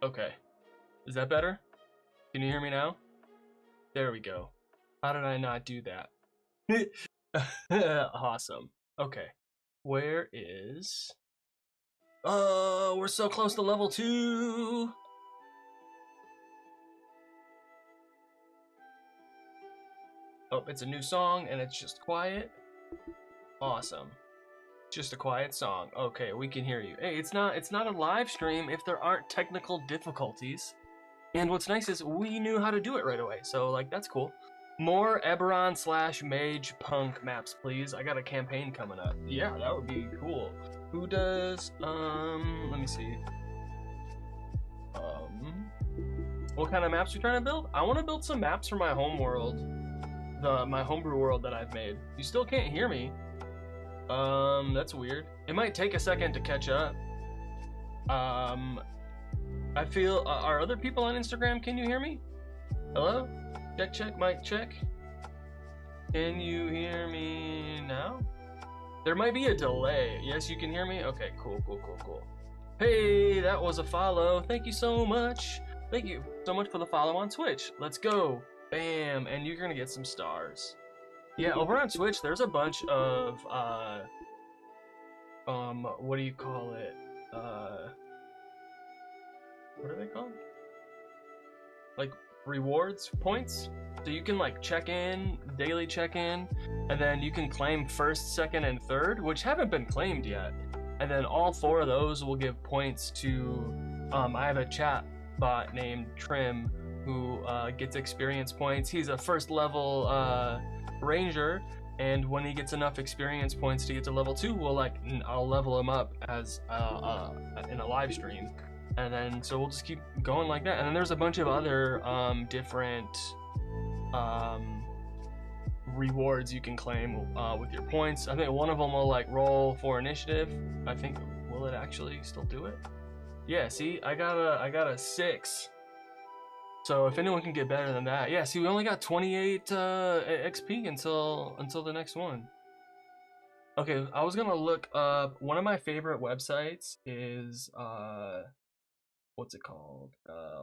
Okay, is that better? Can you hear me now? There we go. How did I not do that? Awesome. Okay, where is... Oh, we're so close to level 2! Oh, it's a new song and it's just quiet. Awesome. Just a quiet song. Okay, we can hear you. Hey, it's not a live stream if there aren't technical difficulties. And what's nice is we knew how to do it right away. So like that's cool. More Eberron / Mage Punk maps, please. I got a campaign coming up. Yeah, that would be cool. Who does let me see. What kind of maps are you trying to build? I want to build some maps for my home world. My homebrew world that I've made. You still can't hear me. That's weird. It might take a second to catch up. I feel, are other people on Instagram, can you hear me? Hello? Check, check, mic check. Can you hear me now? There might be a delay. Yes, you can hear me? Okay, cool, cool, cool, cool. Hey, that was a follow. Thank you so much. Thank you so much for the follow on Twitch. Let's go. Bam, and you're gonna get some stars. Yeah, over on Twitch, there's a bunch of, what do you call it? What are they called? Like, rewards, points? So you can, like, check in, daily check-in, and then you can claim first, second, and third, which haven't been claimed yet. And then all 4 of those will give points to, I have a chat bot named Trim, who gets experience points. He's a first level, ranger, and when he gets enough experience points to get to level 2, I'll level him up as in a live stream, and then so we'll just keep going like that. And then there's a bunch of other different rewards you can claim with your points. I think one of them will like roll for initiative. I think, will it actually still do it? Yeah, see, I got a 6. So if anyone can get better than that, yeah. See, we only got 28 XP until the next one. Okay, I was gonna look up one of my favorite websites is what's it called?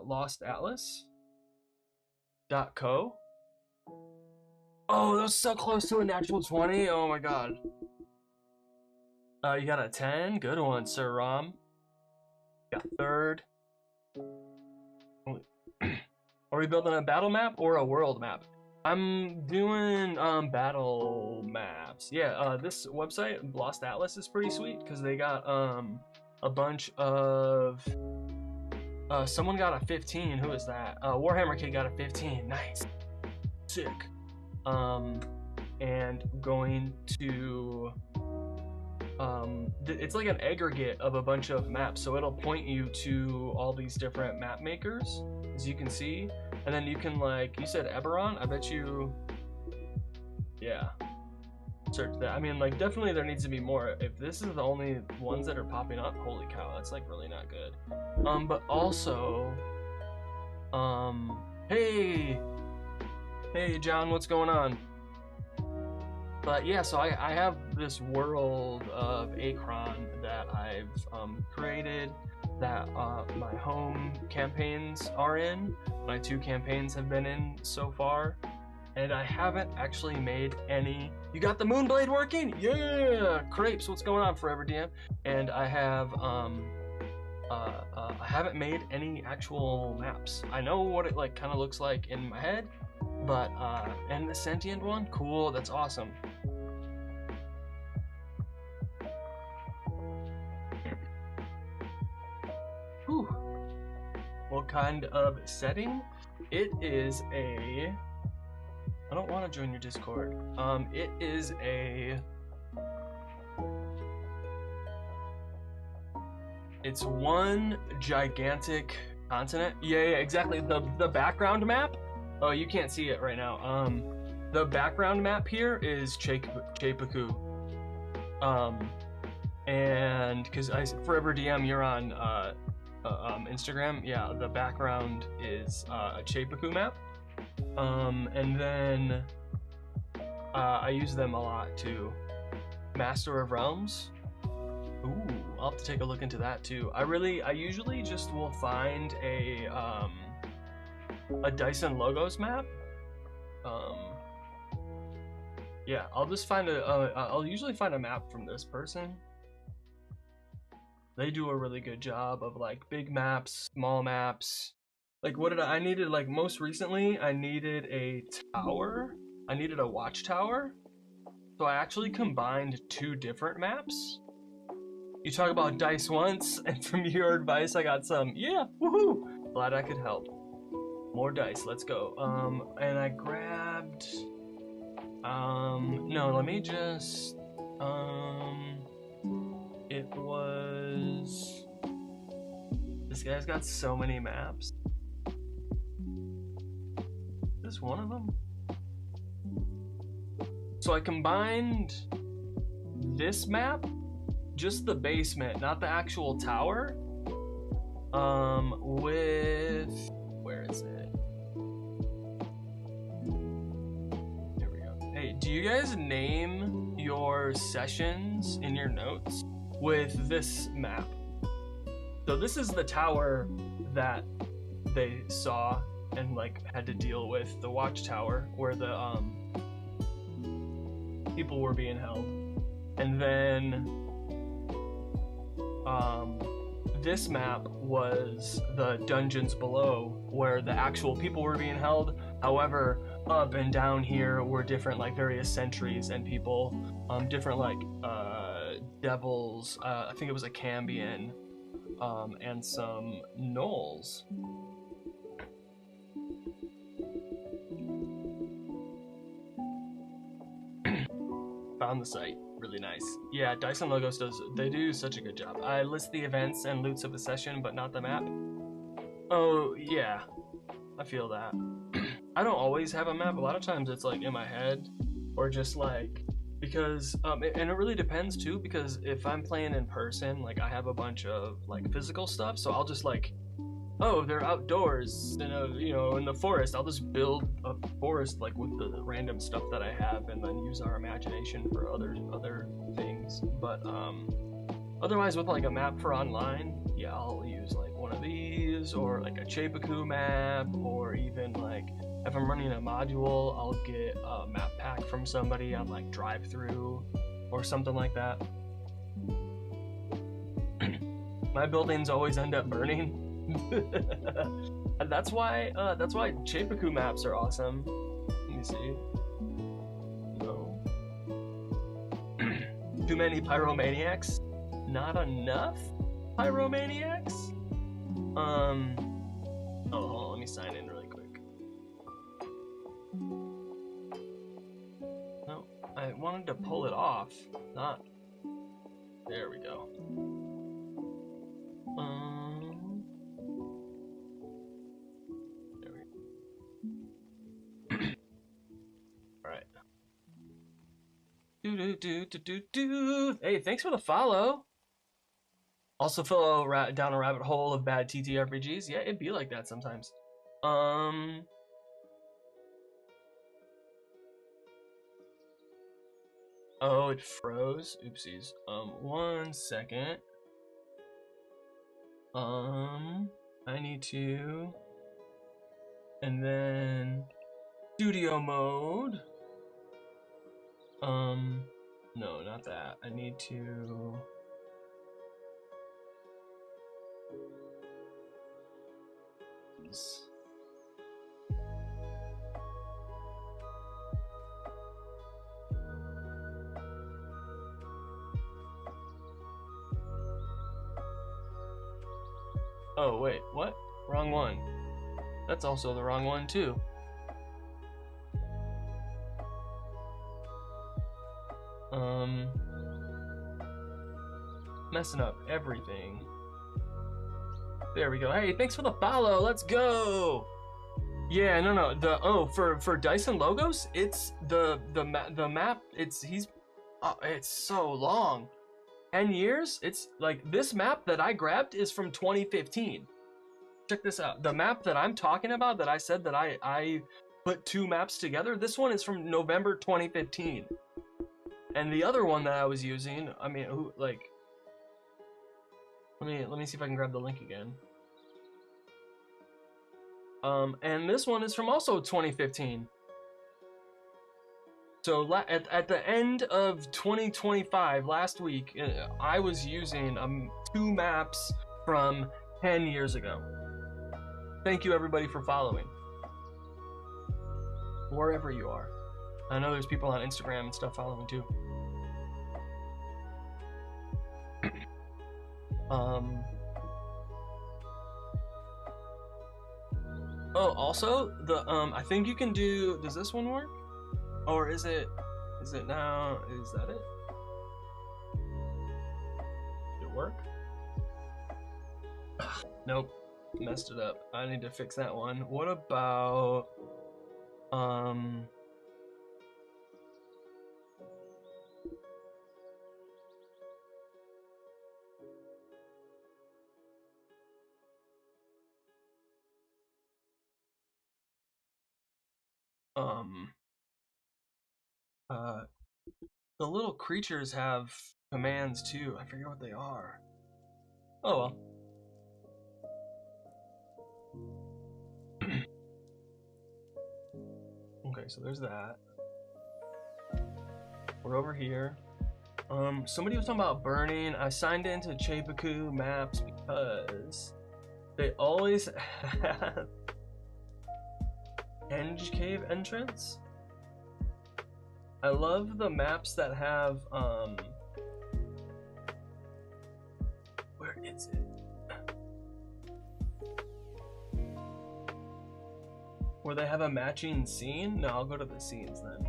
LostAtlas.co. Oh, that was so close to a natural 20. Oh my god. You got a 10. Good one, Sir Ram. You got 3rd. Are we building a battle map or a world map? I'm doing battle maps. Yeah, this website, Lost Atlas, is pretty sweet because they got a bunch of someone got a 15. Who is that? Warhammer Kid got a 15. Nice. Sick. And going to it's like an aggregate of a bunch of maps, so it'll point you to all these different map makers, as you can see, and then you can, like, you said Eberron, I bet you, yeah, search that. I mean, like, definitely there needs to be more. If this is the only ones that are popping up, holy cow, that's like really not good. But also, hey John, what's going on? But yeah, so I have this world of Akron that I've created, that my home campaigns are in. My 2 campaigns have been in so far. and I haven't actually made any. You got the Moonblade working? Yeah! Crepes, what's going on, Forever DM? And I have, I haven't made any actual maps. I know what it like kind of looks like in my head, but, and the sentient one? Cool, that's awesome. Whew. What kind of setting? It is a... I don't want to join your Discord. It is a... It's one gigantic continent. Yeah, exactly. The background map. Oh, you can't see it right now. The background map here is Chepaku. And because Forever DM, you're on Instagram. Yeah, the background is a Chepaku map. And then I use them a lot too. Master of Realms. Ooh, I'll have to take a look into that too. I usually just will find a Dyson Logos map. Yeah, I'll just find I'll usually find a map from this person. They do a really good job of like big maps, small maps. Like what did I needed, like most recently I needed a tower. I needed a watchtower. So I actually combined 2 different maps. You talk about dice once, and from your advice I got some. Yeah, woohoo! Glad I could help. More dice, let's go. And I grabbed no, let me just it was, this guy's got so many maps. Is this one of them? So I combined this map, just the basement, not the actual tower, with, where is it? There we go. Hey, do you guys name your sessions in your notes with this map? So this is the tower that they saw and like had to deal with, the watchtower where the people were being held. And then this map was the dungeons below where the actual people were being held. However, up and down here were different like various sentries and people, different like devils, I think it was a Cambion, and some gnolls. Found the site. Really nice. Yeah, Dyson Logos they do such a good job. I list the events and loots of the session, but not the map. Oh, yeah. I feel that. I don't always have a map. A lot of times it's like in my head, or just like, because, and it really depends too, because if I'm playing in person, like I have a bunch of like physical stuff, so I'll just like, oh, they're outdoors in a, you know, in the forest. I'll just build a forest like with the random stuff that I have, and then use our imagination for other things. But otherwise, with like a map for online, yeah, I'll use like one of these, or like a Chepaku map, or even like if I'm running a module, I'll get a map pack from somebody on like drive-through or something like that. My buildings always end up burning. And that's why Chepaku maps are awesome. Let me see. No. Too many pyromaniacs? Not enough pyromaniacs? Oh, hold on, let me sign in really quick. No, I wanted to pull it off, not. There we go. Hey, thanks for the follow. Also fell down a rabbit hole of bad ttrpgs. Yeah, it'd be like that sometimes. Oh, it froze. Oopsies. 1 second. I need to, and then studio mode. No, not that. I need to. Oh, wait, what? Wrong one. That's also the wrong one, too. Messing up everything. There we go. Hey, thanks for the follow. Let's go. Yeah, no. For Dyson logos, it's the map. It's so long. 10 years. It's like this map that I grabbed is from 2015. Check this out. The map that I'm talking about, that I said that I put two maps together, this one is from November 2015. And the other one that I was using, I mean, let me see if I can grab the link again. And this one is from also 2015. So at the end of 2025, last week, I was using two maps from 10 years ago. Thank you everybody for following. Wherever you are. I know there's people on Instagram and stuff following too. Oh, also I think you can do. Does this one work? Or is it now? Is that it? Did it work? Nope. Messed it up. I need to fix that one. What about the little creatures have commands too. I forget what they are. Oh well. Okay, so there's that. We're over here. Somebody was talking about burning. I signed into ttrpg maps because they always have Henge Cave entrance. I love the maps that have where is it? Where they have a matching scene? No, I'll go to the scenes then.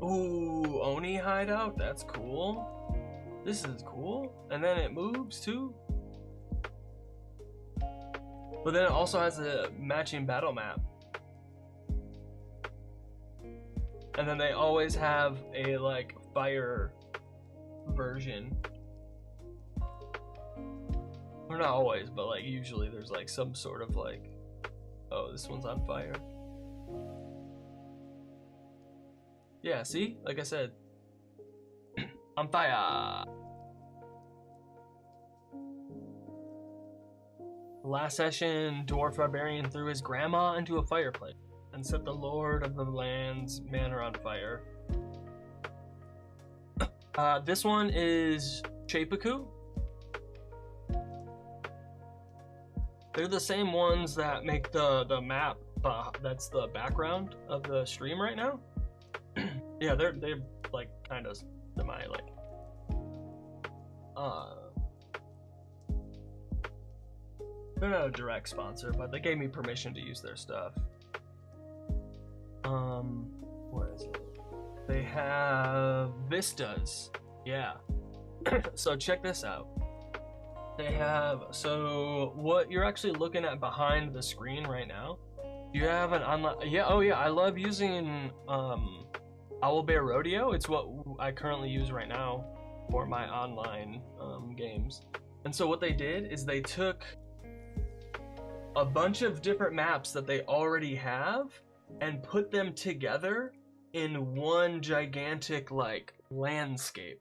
Ooh, Oni hideout? That's cool. This is cool. And then it moves too. But then it also has a matching battle map. And then they always have a like fire version. Or not always, but like usually there's like some sort of like, oh, this one's on fire. Yeah, see? Like I said, on fire. Last session, Dwarf Barbarian threw his grandma into a fireplace and set the Lord of the Land's manor on fire. This one is ttrpg. They're the same ones that make the map. That's the background of the stream right now. Yeah, they're like kind of semi like. They're not a direct sponsor, but they gave me permission to use their stuff. Where is it? They have vistas. Yeah. So check this out. They have, so what you're actually looking at behind the screen right now, you have an online, yeah, oh yeah, I love using Owlbear Rodeo. It's what I currently use right now for my online games. And so what they did is they took a bunch of different maps that they already have and put them together in one gigantic like landscape.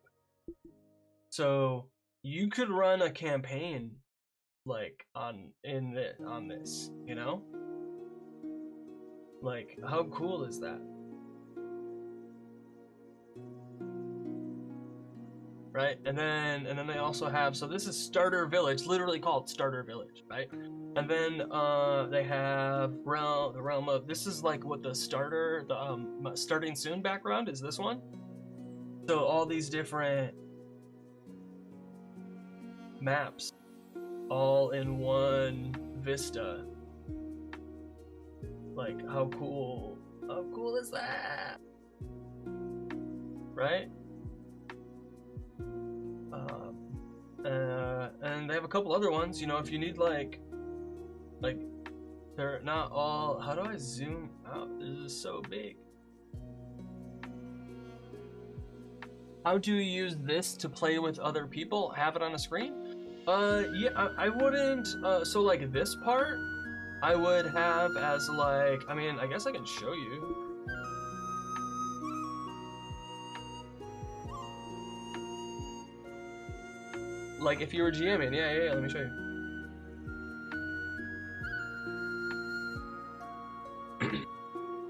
So you could run a campaign like on this, you know? Like, how cool is that? Right? And then they also have, so this is Starter Village, literally called Starter Village, right? And then they have the realm of, this is like what the starting soon background is, this one. So all these different maps all in one vista. Like, how cool is that? Right? And they have a couple other ones, you know, if you need like they're not all, how do I zoom out? This is so big. How do you use this to play with other people? Have it on a screen? Yeah, I wouldn't, so like this part, I would have as like, I mean, I guess I can show you. Like if you were GMing, yeah, let me show you.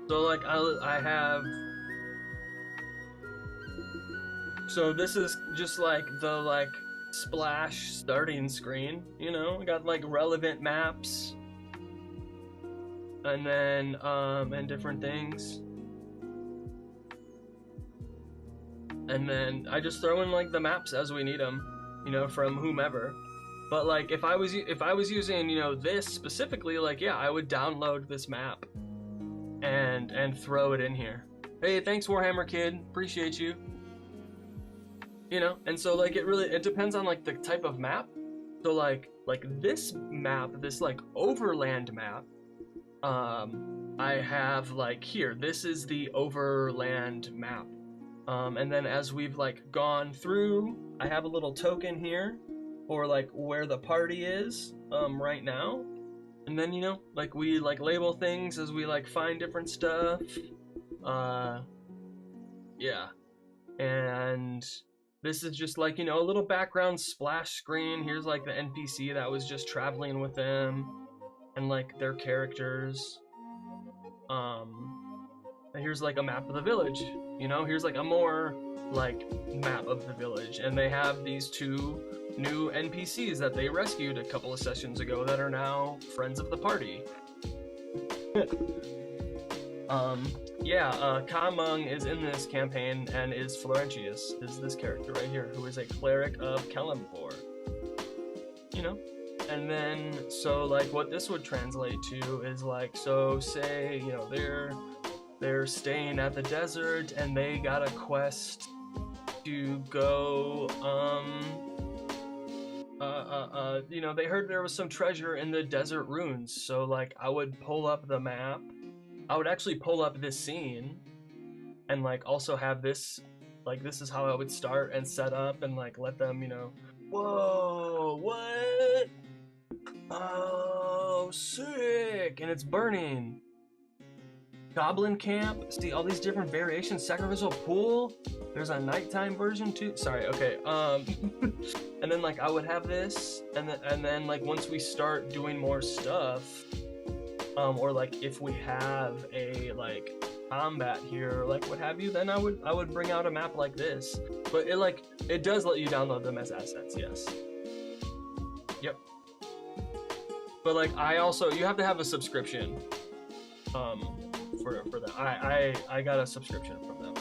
So like I have, so this is just like the like splash starting screen, you know, we got like relevant maps and then and different things. And then I just throw in like the maps as we need them, you know, from whomever. But like if I was using, you know, this specifically, like yeah, I would download this map and throw it in here. Hey, thanks Warhammer Kid, appreciate you. You know, and so like it depends on like the type of map. So like this map, this like overland map, I have like here, this is the overland map. And then as we've like gone through, I have a little token here for like where the party is right now. And then, you know, like we like label things as we like find different stuff. Yeah. And this is just like, you know, a little background splash screen. Here's like the NPC that was just traveling with them and like their characters. And here's like a map of the village, you know, here's like a more like map of the village, and they have these two new NPCs that they rescued a couple of sessions ago that are now friends of the party. Kamung is in this campaign and is Florentius, is this character right here, who is a cleric of Kellamvor. You know? And then, so like what this would translate to is like, so say, you know, they're staying at the desert and they got a quest to go, you know, they heard there was some treasure in the desert ruins. So like I would pull up the map, I would actually pull up this scene and like also have this, like this is how I would start and set up and like let them, you know, whoa, what? Oh, sick! And it's burning. Goblin camp. See all these different variations. Sacrificial pool. There's a nighttime version too. Sorry. Okay. And then like I would have this, and then like once we start doing more stuff, or like if we have a like combat here, or like what have you, then I would bring out a map like this. But it does let you download them as assets. Yes. Yep. But like you have to have a subscription for that. I got a subscription from them.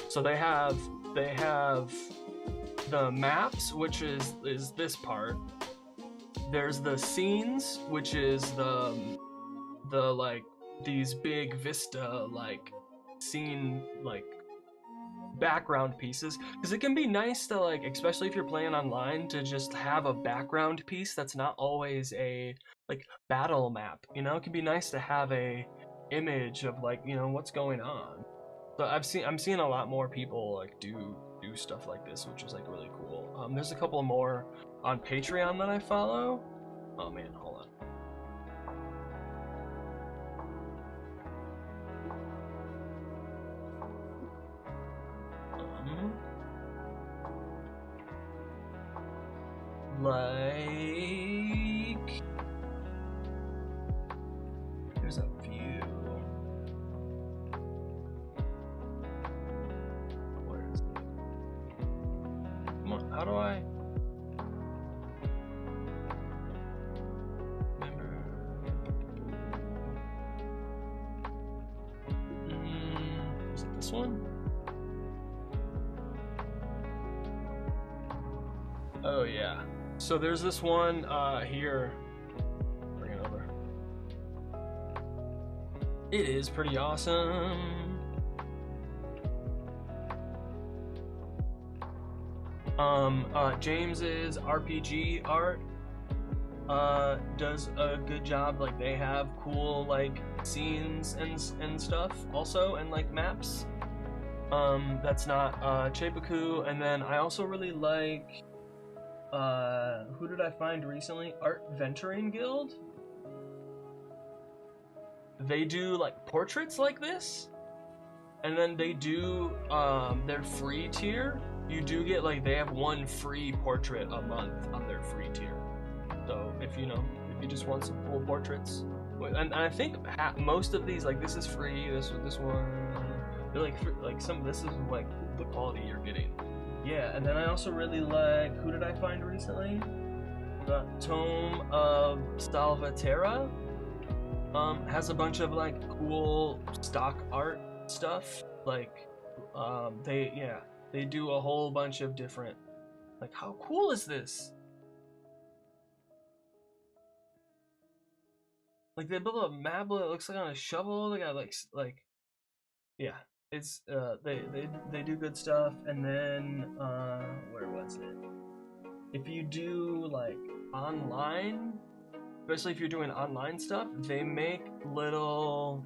So they have the maps, which is this part. There's the scenes, which is the like these big vista like scene like background pieces, because it can be nice to like, especially if you're playing online, to just have a background piece that's not always a like battle map, you know. It can be nice to have a image of like, you know, what's going on. So I'm seeing a lot more people like do stuff like this, which is like really cool. There's a couple more on Patreon that I follow. Oh man, hold on. like... There's a few. Where is it? Come on, how do I... Is it this one? Oh yeah. So there's this one here. Bring it over. It is pretty awesome. James's RPG art does a good job. Like they have cool like scenes and stuff also, and like maps. That's not Chepaku. And then I also really like who did I find recently? Art Venturing Guild. They do like portraits like this, and then they do their free tier. You do get like they have one free portrait a month on their free tier. So if you just want some cool portraits, and I think most of these, like this is free. This one, they're like some. This is like the quality you're getting. Yeah, and then I also really like, who did I find recently? The Tome of Salvatierra. Has a bunch of like cool stock art stuff. Like, they do a whole bunch of different. Like, how cool is this? Like they built a map that looks like on a shovel. They got like, yeah. It's they do good stuff. And then where was it? If you do like online, especially if you're doing online stuff, they make little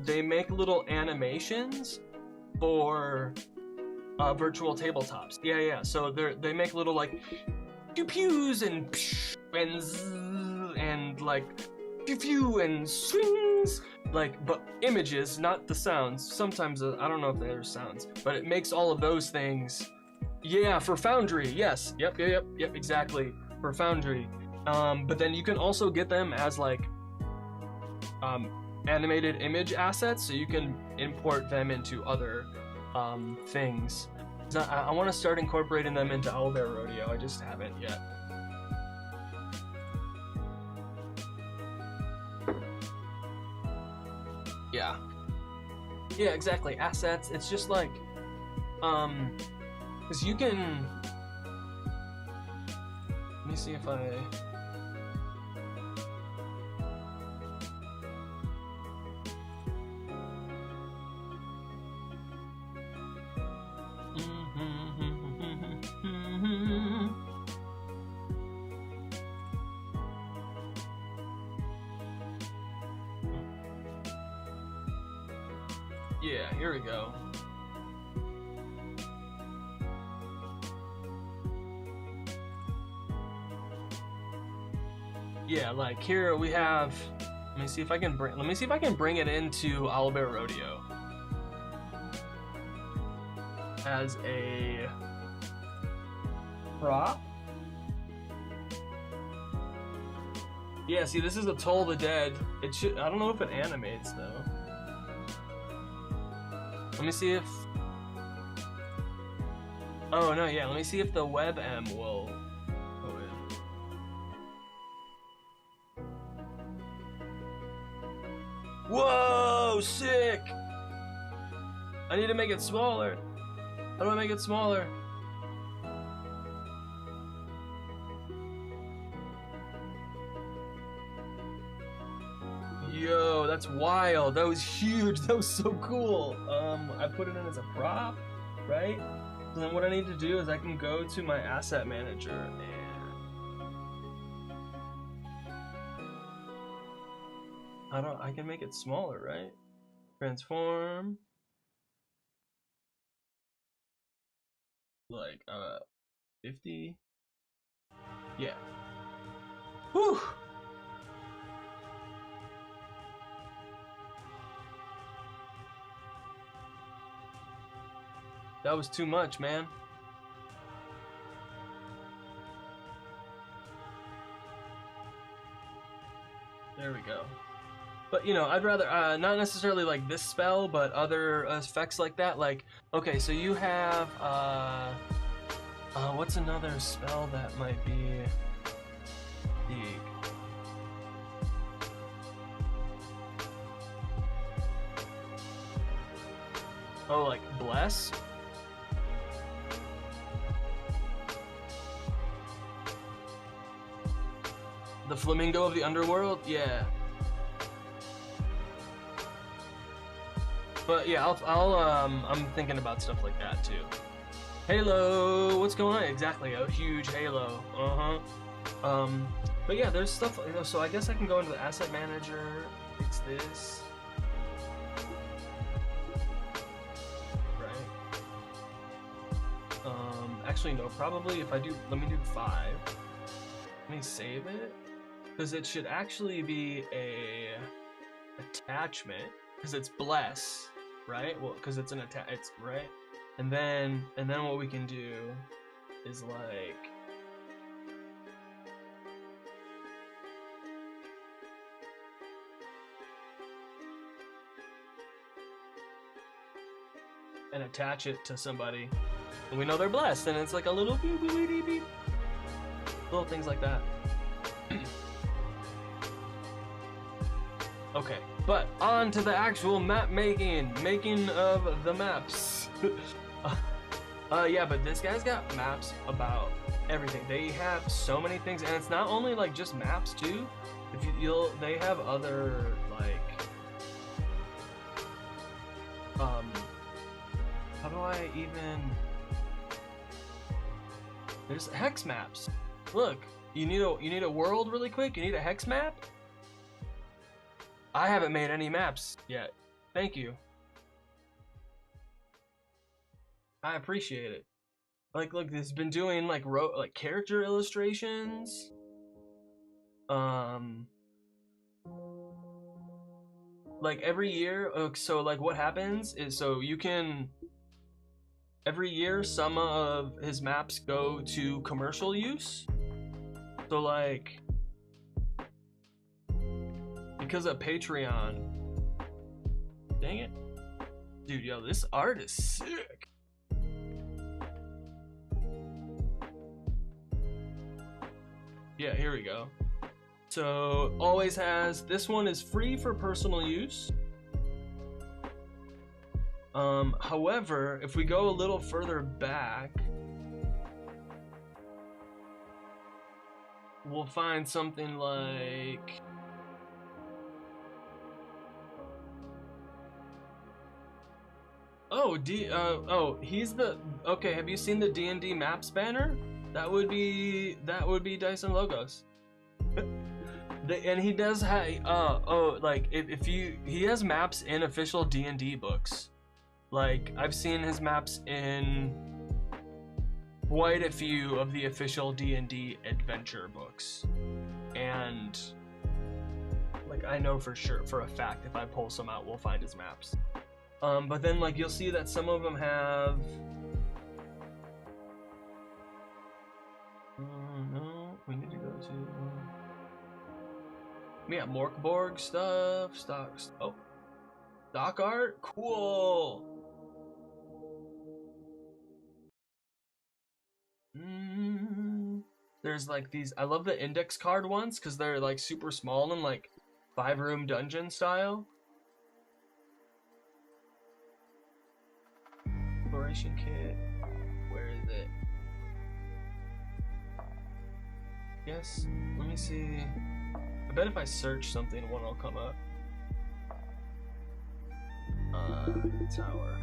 they make little animations for virtual tabletops. Yeah. So they make little like pew pews and like pew pew and swings, like, but images, not the sounds. Sometimes I don't know if there's sounds, but it makes all of those things. Yeah, for Foundry. Yes. Yep. Exactly, for Foundry. But then you can also get them as like animated image assets, so you can import them into other things. I want to start incorporating them into Owlbear Rodeo. I just haven't yet. Yeah, exactly. Assets. It's just like, because you can. Let me see if I. Yeah, here we go. Yeah, like here we have. Let me see if I can bring it into Owlbear Rodeo as a prop. Yeah, see, this is a Toll the Dead. It should. I don't know if it animates though. Let me see if. Oh no, yeah. Let me see if the WebM will go in. Whoa, sick! I need to make it smaller. How do I make it smaller? Yo, that's wild. That was huge. That was so cool. I put it in as a prop, right? So then what I need to do is I can go to my asset manager and I can make it smaller, right? Transform. Like 50. Yeah. Whew. That was too much, man. There we go. But you know, I'd rather not necessarily like this spell, but other effects like that. Like, okay, so you have what's another spell that might be big? Oh, like bless. The flamingo of the underworld, yeah. But yeah, I'm thinking about stuff like that too. Halo, what's going on? Exactly, a huge Halo. But yeah, there's stuff. You know, so I guess I can go into the asset manager. Fix this. Right. Actually, no. Probably if I do, let me do 5. Let me save it. Because it should actually be a attachment, because it's bless, right? Well, because it's an it's right, and then what we can do is like and attach it to somebody, and we know they're blessed, and it's like a little beep, beep, beep, beep. Little things like that. Okay, but on to the actual map making of the maps. Yeah, but this guy's got maps about everything. They have so many things, and it's not only like just maps too. If they have other like, how do I even? There's hex maps. Look, you need a world really quick. You need a hex map. I haven't made any maps yet. Thank you. I appreciate it. Like, look, this has been doing like character illustrations. Like every year. So like, what happens is, so you can. Every year, some of his maps go to commercial use. So like. Because of Patreon. Dang it. Dude, yo, this art is sick. Yeah, here we go. So, always has, this one is free for personal use. However, if we go a little further back, we'll find something like, he's the, okay, have you seen the D&D maps banner? That would be Dyson Logos. And he does have, like, if he has maps in official D&D books. Like, I've seen his maps in quite a few of the official D&D adventure books. And, like, I know for sure, for a fact, if I pull some out, we'll find his maps. But then, like, you'll see that some of them have... no, we need to go to... yeah, Morkborg stuff, stocks. Oh, stock art? Cool! There's, like, these... I love the index card ones, because they're, like, super small and, like, 5-room dungeon style. Exploration kit. Where is it? Yes. Let me see. I bet if I search something, one will come up. Tower.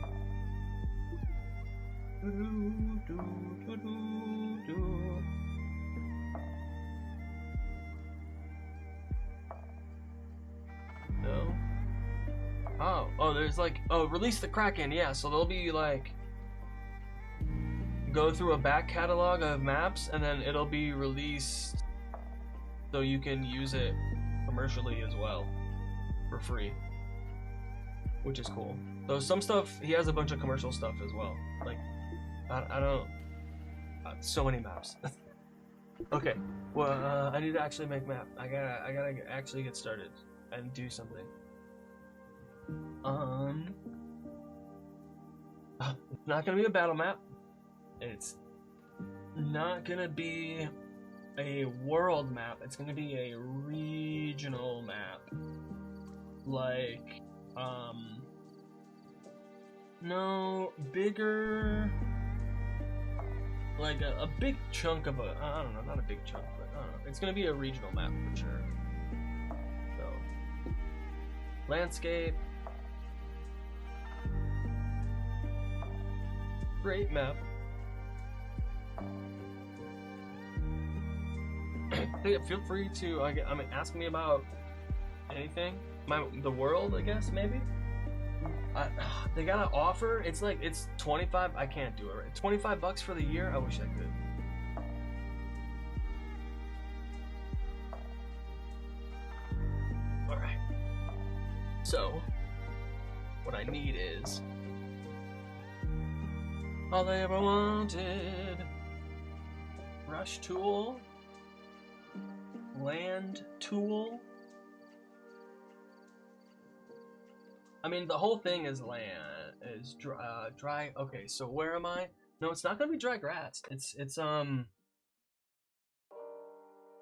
No. Oh, there's like, release the Kraken, yeah, so there'll be like, go through a back catalog of maps, and then it'll be released so you can use it commercially as well, for free. which is cool. Though some stuff, he has a bunch of commercial stuff as well. Like, I don't, so many maps. Okay, well, I need to actually make map. I gotta actually get started and do something. It's not gonna be a battle map. It's not gonna be a world map. It's gonna be a regional map. Like, no, bigger, like a big chunk of a, I don't know, not a big chunk, but I don't know. It's gonna be a regional map for sure. So, landscape. Great map. Feel free to ask me about anything. The world, I guess, maybe. They got an offer. It's like, it's 25. I can't do it right. $25 for the year. I wish I could. All right. So, what I need is all they ever wanted. Brush tool. Land tool. I mean, the whole thing is land, is dry. Okay, so where am I? No, it's not gonna be dry grass. It's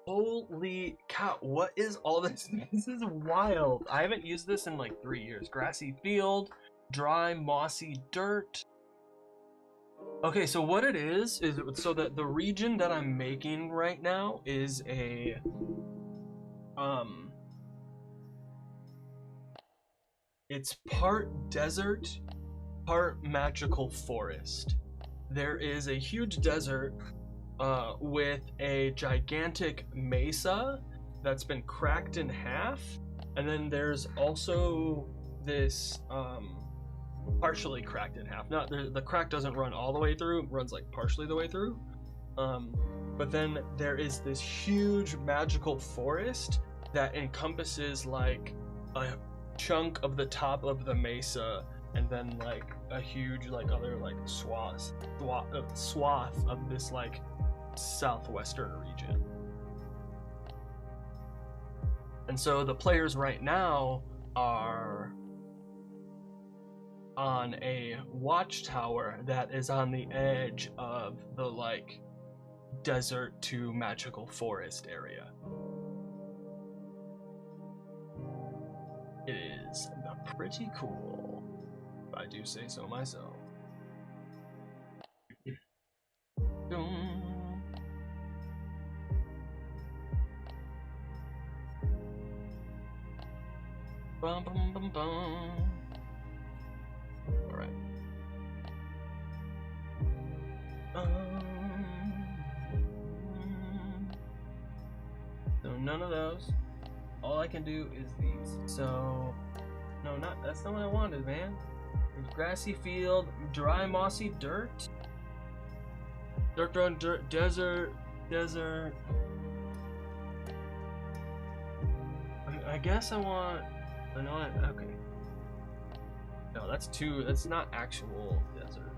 holy cow! What is all this? This is wild. I haven't used this in like 3 years. Grassy field, dry mossy dirt. Okay, so what it is so that the region that I'm making right now is a it's part desert, part magical forest. There is a huge desert with a gigantic mesa that's been cracked in half, and then there's also this partially cracked in half. Not the crack doesn't run all the way through, it runs like partially the way through. But then there is this huge magical forest that encompasses like a chunk of the top of the mesa, and then like a huge like other like swath of this like southwestern region. And so the players right now are on a watchtower that is on the edge of the like desert to magical forest area. It is pretty cool, if I do say so myself. Bum, bum, bum, bum. All right. So none of those. All I can do is these. So, no, that's not what I wanted, man. There's grassy field, dry mossy dirt. Dirt, desert. I guess I want, okay. No, that's not actual desert.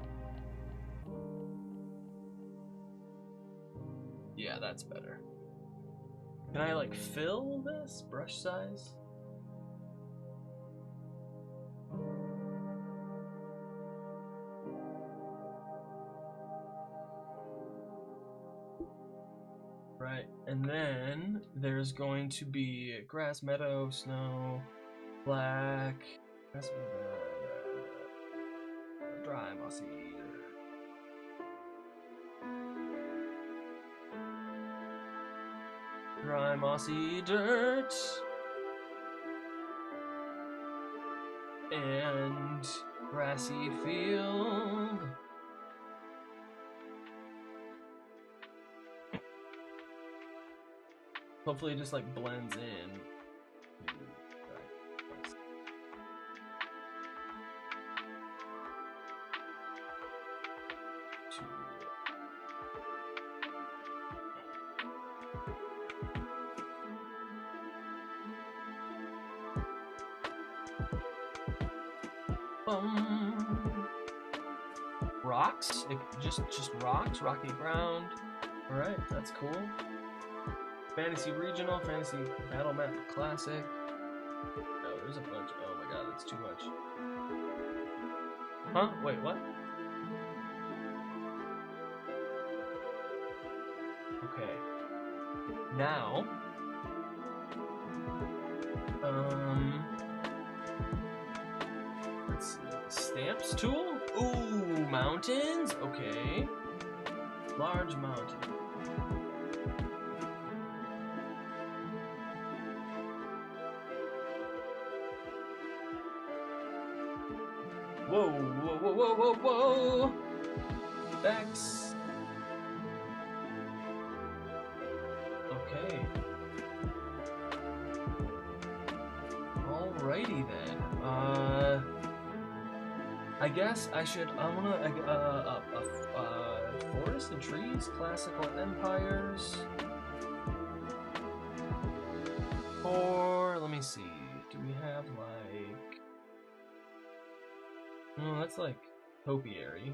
Yeah, that's better. Can I like fill this brush size? Right, and then there's going to be grass, meadow, snow, black, dry, mossy. Dry, mossy dirt. And grassy field. Hopefully it just like blends in. Rocks? Just rocks, rocky ground. Alright, that's cool. Fantasy Regional, Fantasy Battle Map Classic. Oh, there's a bunch. Oh my god, that's too much. Huh? Wait, what? Okay. Now, let's see. Stamps tool? Ooh, mountains? Okay. Large mountain. Whoa, whoa, whoa, whoa, whoa, whoa! Dex. Okay. Alrighty then. I guess I should. I wanna forest and trees, classical empires. Or let me see. Do we have like? No, that's like topiary.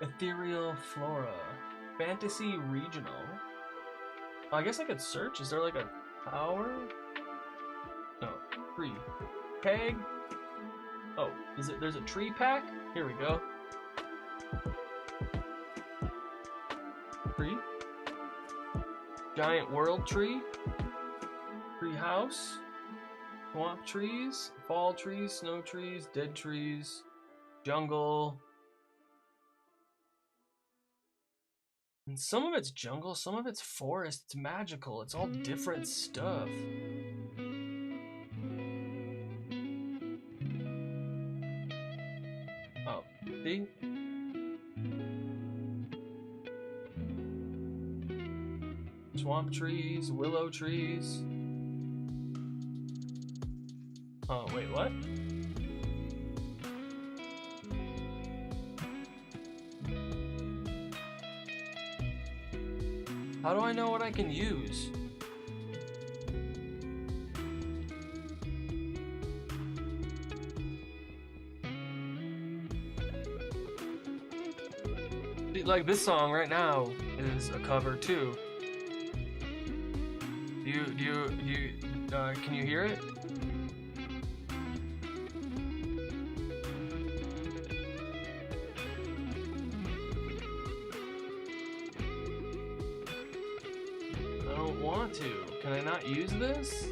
Ethereal flora, fantasy regional. Oh, I guess I could search. Is there like a tower? No, tree. Peg. Oh, is it? There's a tree pack. Here we go. Tree. Giant world tree. Tree house. Swamp trees. Fall trees. Snow trees. Dead trees. Jungle. And some of it's jungle, some of it's forest. It's magical. It's all different stuff. Oh, see? Swamp trees, willow trees. Oh, wait, what? How do I know what I can use? Like this song right now is a cover too. Can you hear it? I don't want to. Can I not use this?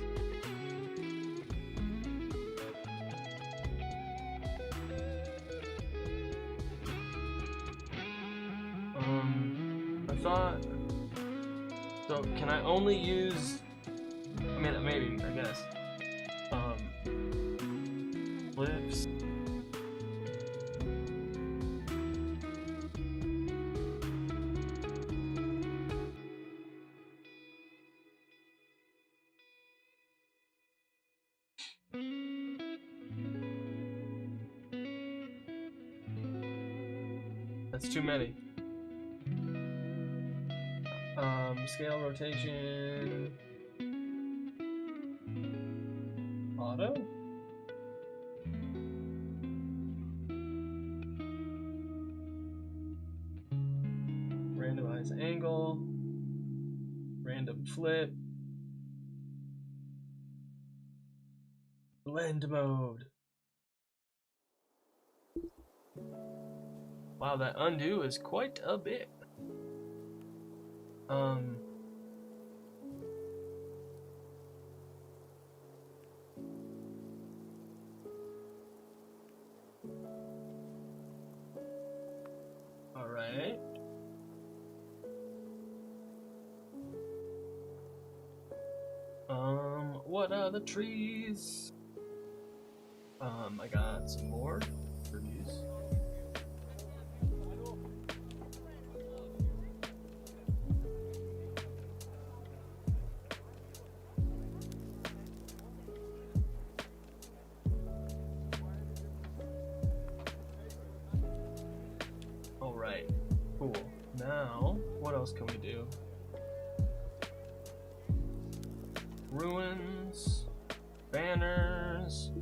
I thought. So can I only use? I mean, maybe I guess. Flips. That's too many. Scale rotation. Auto? Randomize angle. Random flip. Blend mode. Wow, that undo is quite a bit. All right. What are the trees? I got some more trees. Alright, cool. Now, what else can we do? Ruins. banners.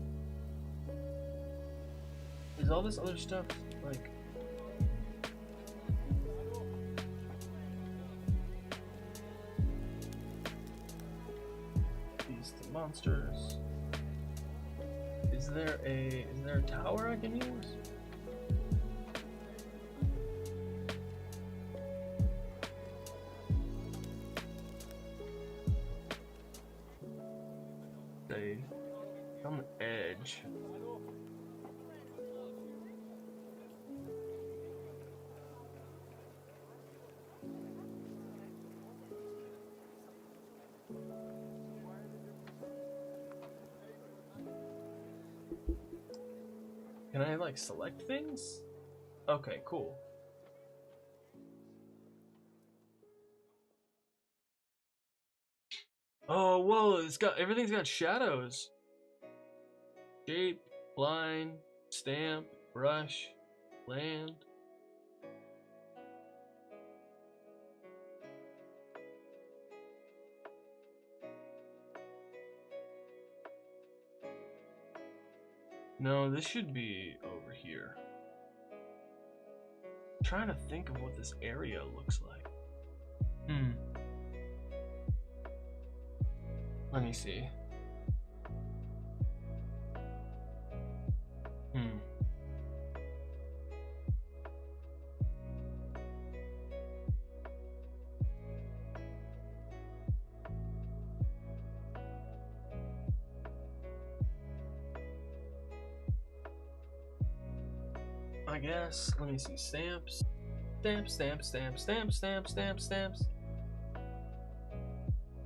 Is all this other stuff like? These the monsters. Is there a tower I can use? On the edge. Can I like select things? Okay, cool. Oh, whoa, everything's got shadows. Shape, line, stamp, brush, land. No, this should be over here. I'm trying to think of what this area looks like. Let me see. I guess, let me see, stamps. Stamps, stamps, stamps, stamps, stamps, stamps, stamps.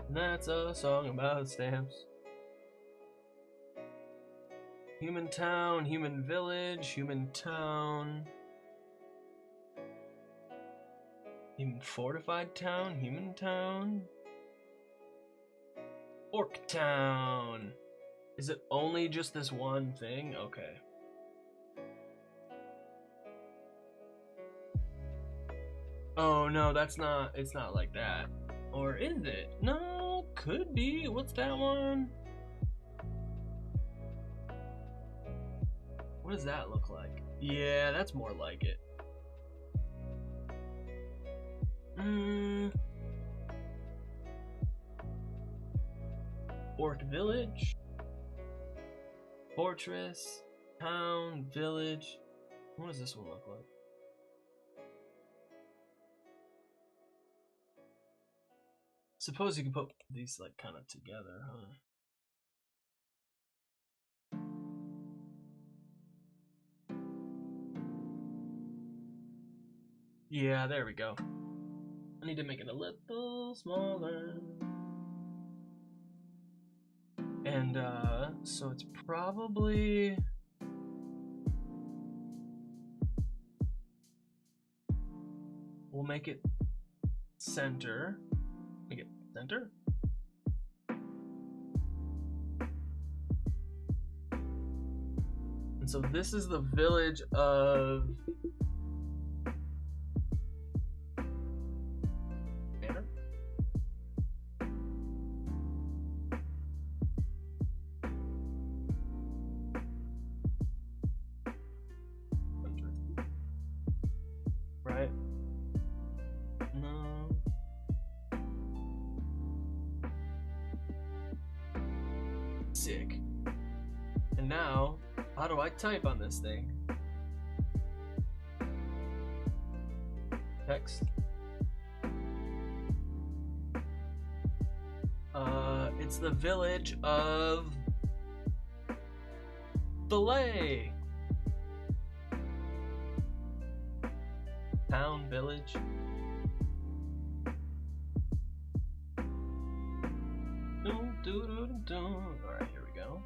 And that's a song about stamps. Human town, human village, human town. Human fortified town, human town. Orc town. Is it only just this one thing? Okay. Oh no, it's not like that. Or is it? No, could be. What's that one? What does that look like? Yeah, that's more like it. Orc village. Fortress. Town. Village. What does this one look like? Suppose you can put these like kind of together, huh? Yeah, there we go. I need to make it a little smaller. And so it's probably we'll make it center. Make it center. And so this is the village of Banner. Right? No. Sick. And now, how do I type on this thing? Text. It's the village of Belay. Town, village. Alright, here we go.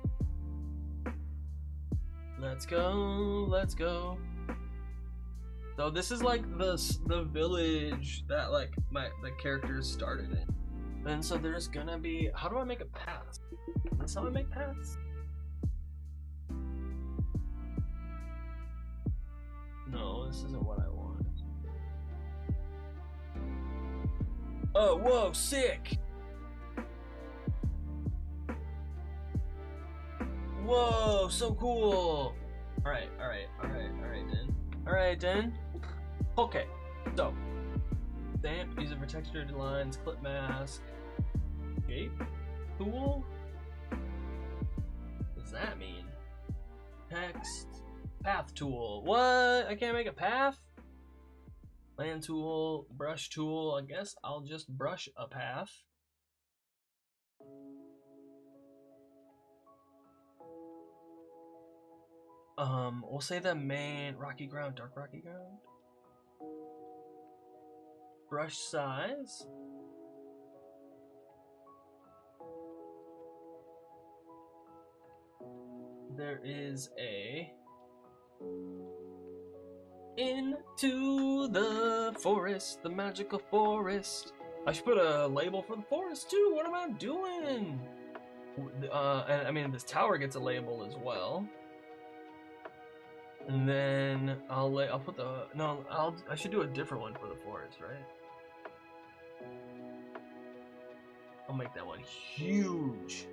Let's go, let's go. So this is like the village that like the characters started in. And so there's gonna be, how do I make a path? Is this how I make paths? No, this isn't what I want. Oh, whoa, sick! Whoa, so cool. All right, then. Okay, so stamp, user for textured lines, clip mask, shape, tool. What does that mean? Text, path tool. What? I can't make a path? Land tool, brush tool. I guess I'll just brush a path. We'll say the main rocky ground, dark rocky ground. Brush size. There is a into the forest, the magical forest. I should put a label for the forest too. What am I doing? And I mean, this tower gets a label as well. And then I'll put the I should do a different one for the forest, right? I'll make that one huge.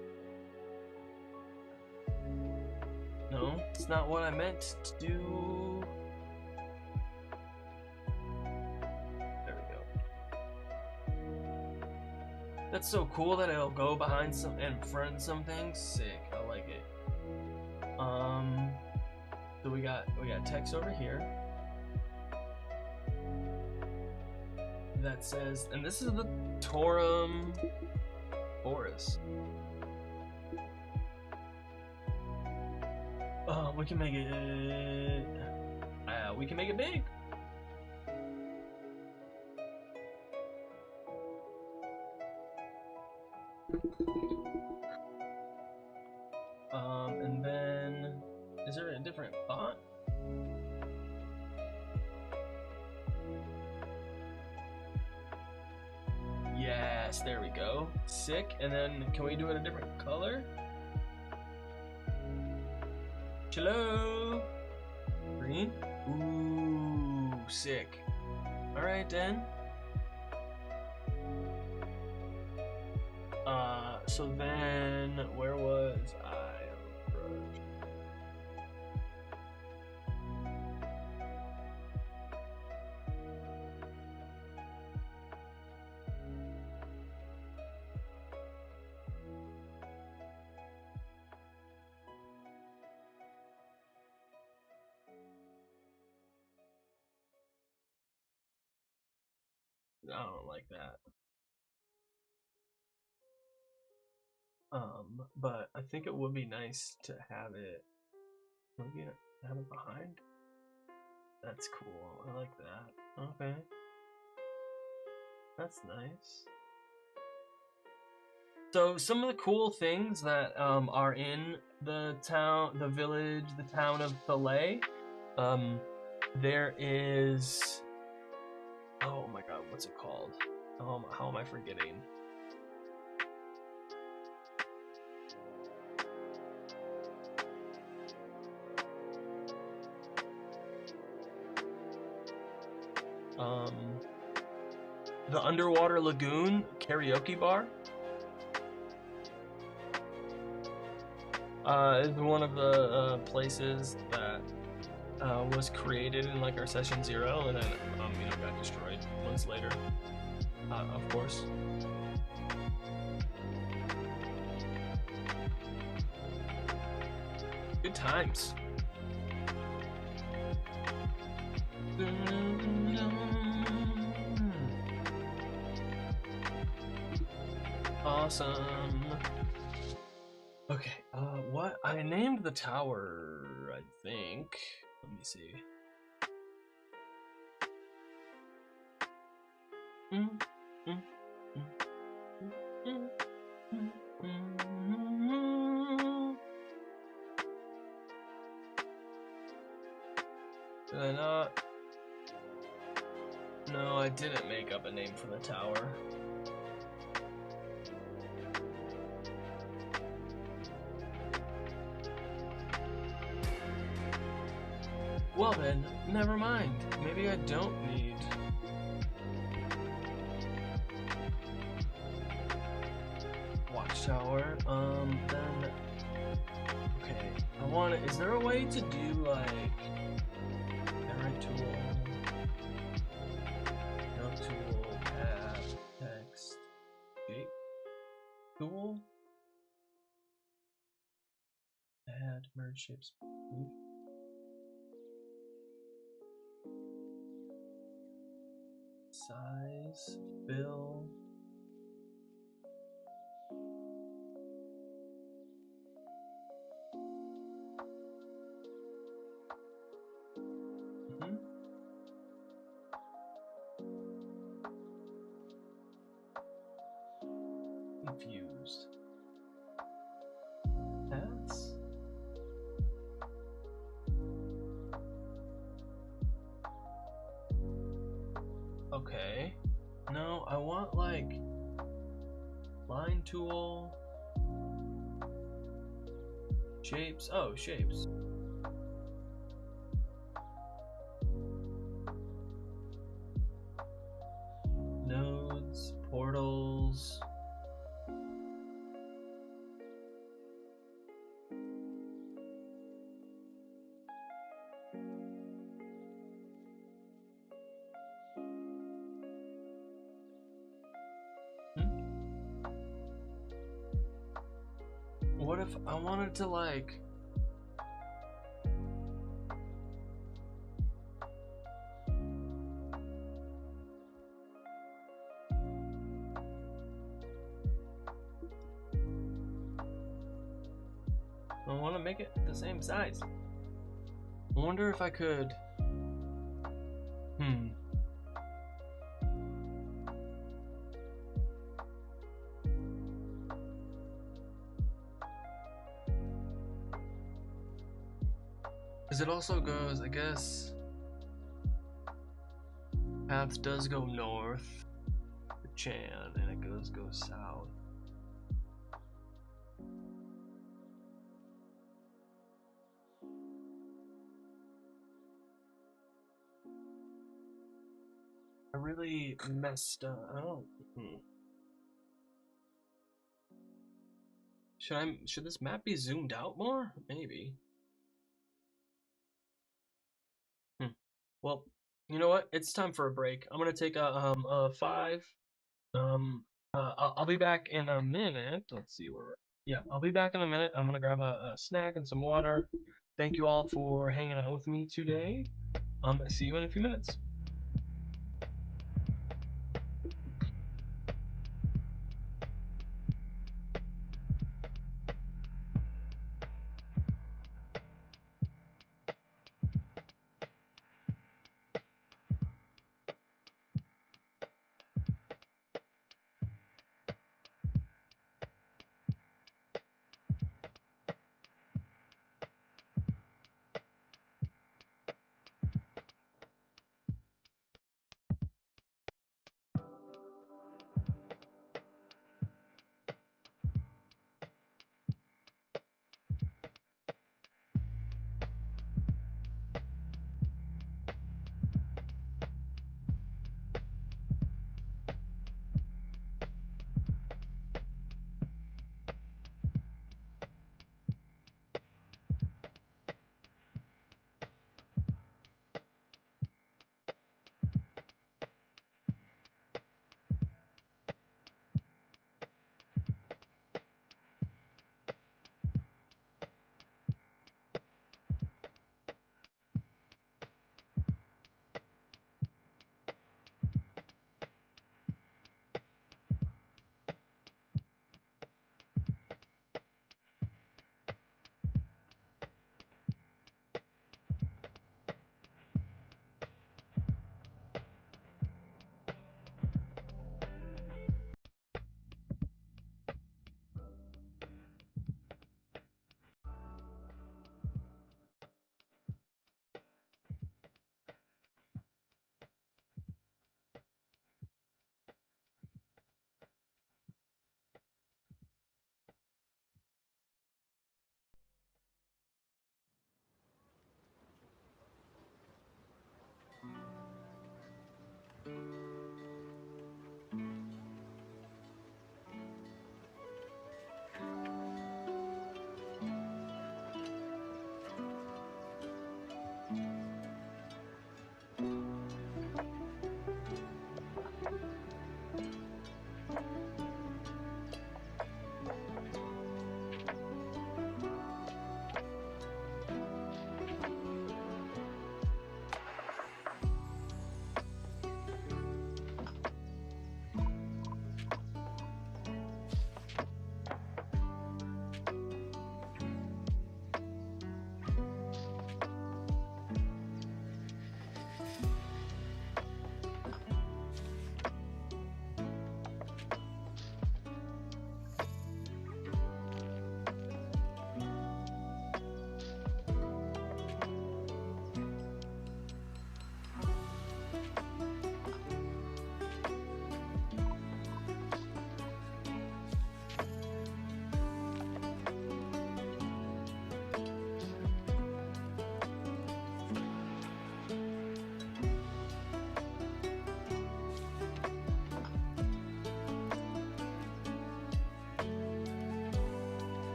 No, it's not what I meant to do. There we go. That's so cool that it'll go behind some and in front of something. Sick. I like it. So we got text over here that says, and this is the Torum Forest. We can make it big. And then is there a different font? Yes, there we go. Sick. And then can we do it a different color? Hello. Green. Ooh, sick. All right then. So then where was I? I don't like that. But I think it would be nice to have it. Maybe have it behind. That's cool. I like that. Okay. That's nice. So some of the cool things that are in the town, the village, the town of Thalay. There is. Oh my god, what's it called? How am I forgetting? The Underwater Lagoon Karaoke Bar. Is one of the places that was created in like our session 0, and then got destroyed months later. Of course. Good times. Awesome. Okay, what? I named the tower, I think. Let me see. Did I not? No, I didn't make up a name for the tower. Well then, never mind. Maybe I don't need... Watchtower, then... Okay. want to. Is there a way to do like parent tool, no tool, path, text, shape tool, add merge shapes, size, fill. Confused. Paths. Okay. No, I want like line tool, shapes. Oh, shapes. Nodes, portals. What if I wanted to like I want to make it the same size. I wonder if I could Because it also goes, I guess, path does go north for Chan, and it goes south. I really messed up. I don't. Should this map be zoomed out more? Maybe. Well, you know what? It's time for a break. I'm gonna take a 5. I'll be back in a minute. Let's see where. Yeah, I'll be back in a minute. I'm gonna grab a snack and some water. Thank you all for hanging out with me today. See you in a few minutes.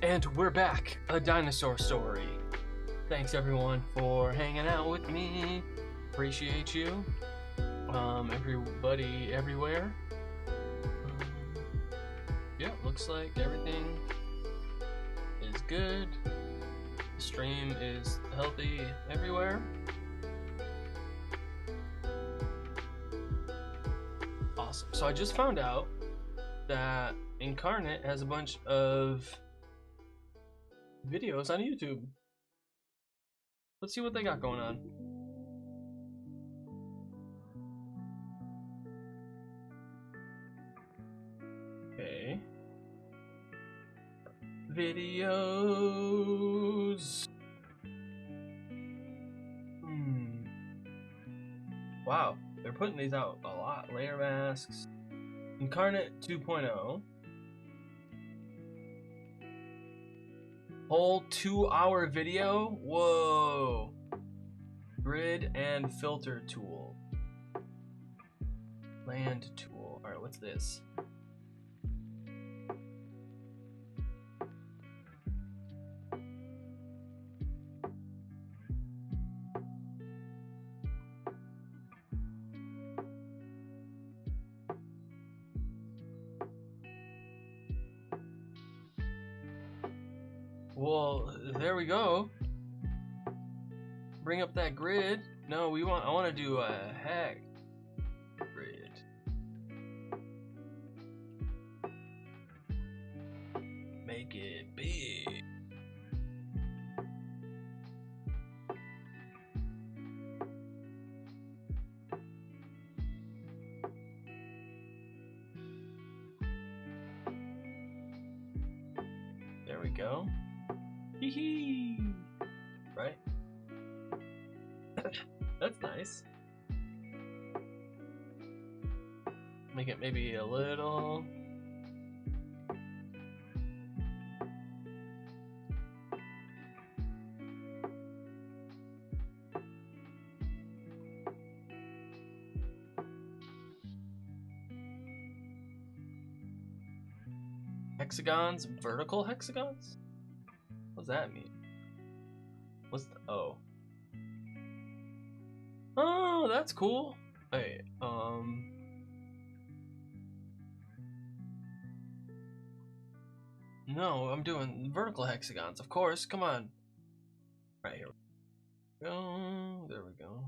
And we're back. A dinosaur story. Thanks everyone for hanging out with me. Appreciate you. Everybody everywhere. Yeah, looks like everything is good. The stream is healthy everywhere. Awesome. So I just found out that Incarnate has a bunch of videos on YouTube. Let's see what they got going on. Okay. Videos. Wow, they're putting these out a lot. Layer masks. Incarnate 2.0. Whole 2-hour video? Whoa. Grid and filter tool. Land tool. Alright, what's this? Well, there we go. Bring up that grid. No, I want to do a hack grid. Make it big. There we go. Hee hee. Right? That's nice. Make it maybe a little. Hexagons? Vertical hexagons? What does that mean? What's the O? Oh, that's cool. Hey, no, I'm doing vertical hexagons, of course. Come on. Right here. Go. There we go.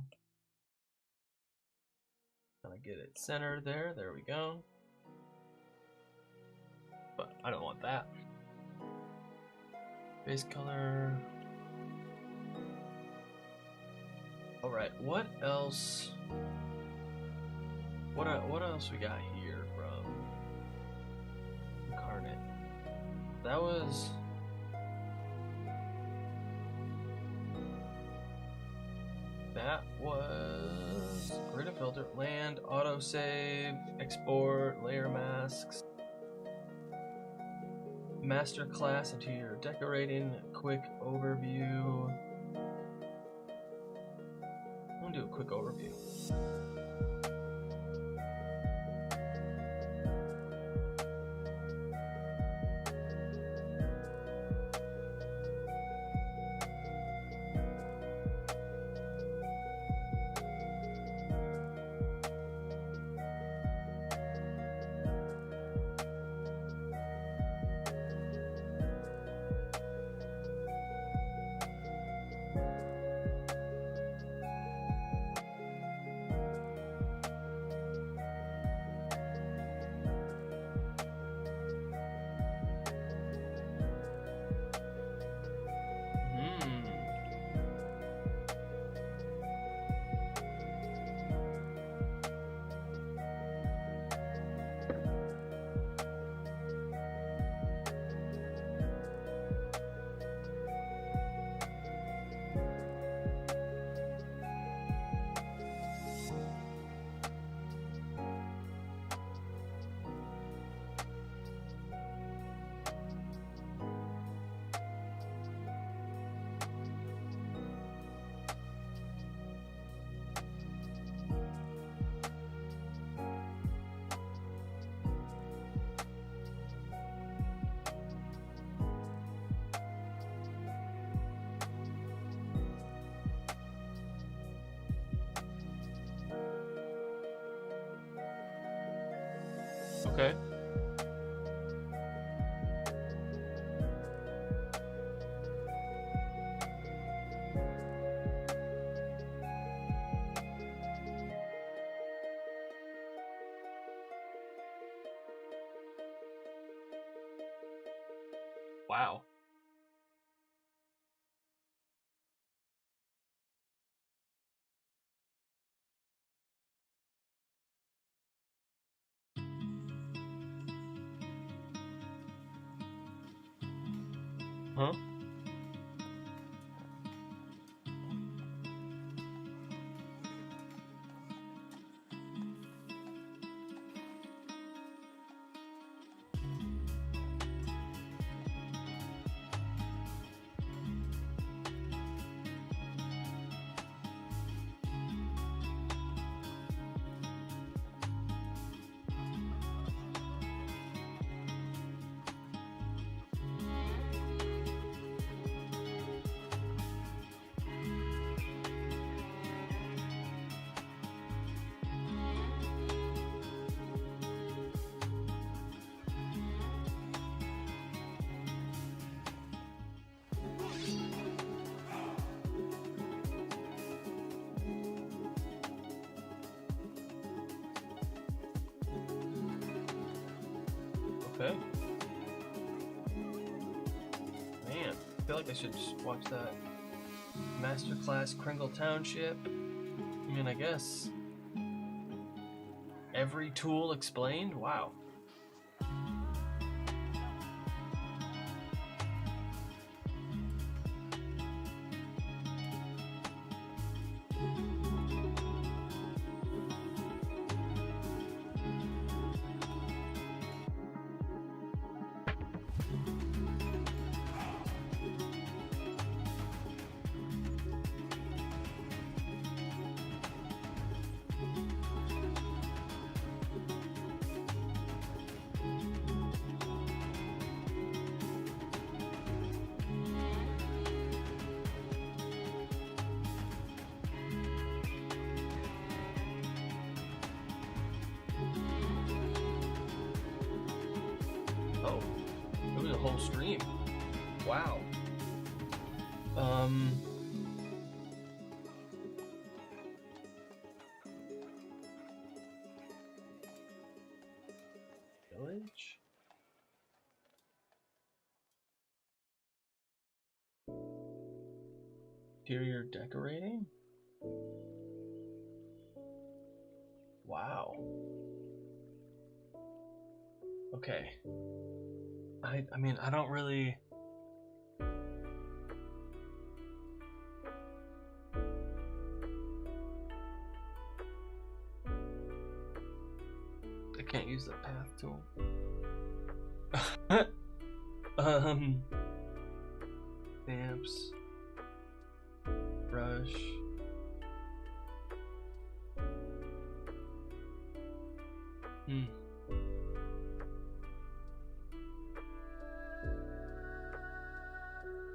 Gotta get it centered there. There we go. But I don't want that. Base color. Alright, what else? What else we got here from Incarnate? That was grid and filter, land, autosave, export, layer masks, master class interior decorating, quick overview. I'm gonna do a quick overview. Okay. Wow. Huh? Okay. Man, I feel like I should just watch that Masterclass Kringle Township. I mean, I guess every tool explained? Wow. Oh, it was a whole stream. Wow. Village? Interior decorating? Wow. Okay. I mean, I don't really... I can't use the path tool. Stamps. Brush.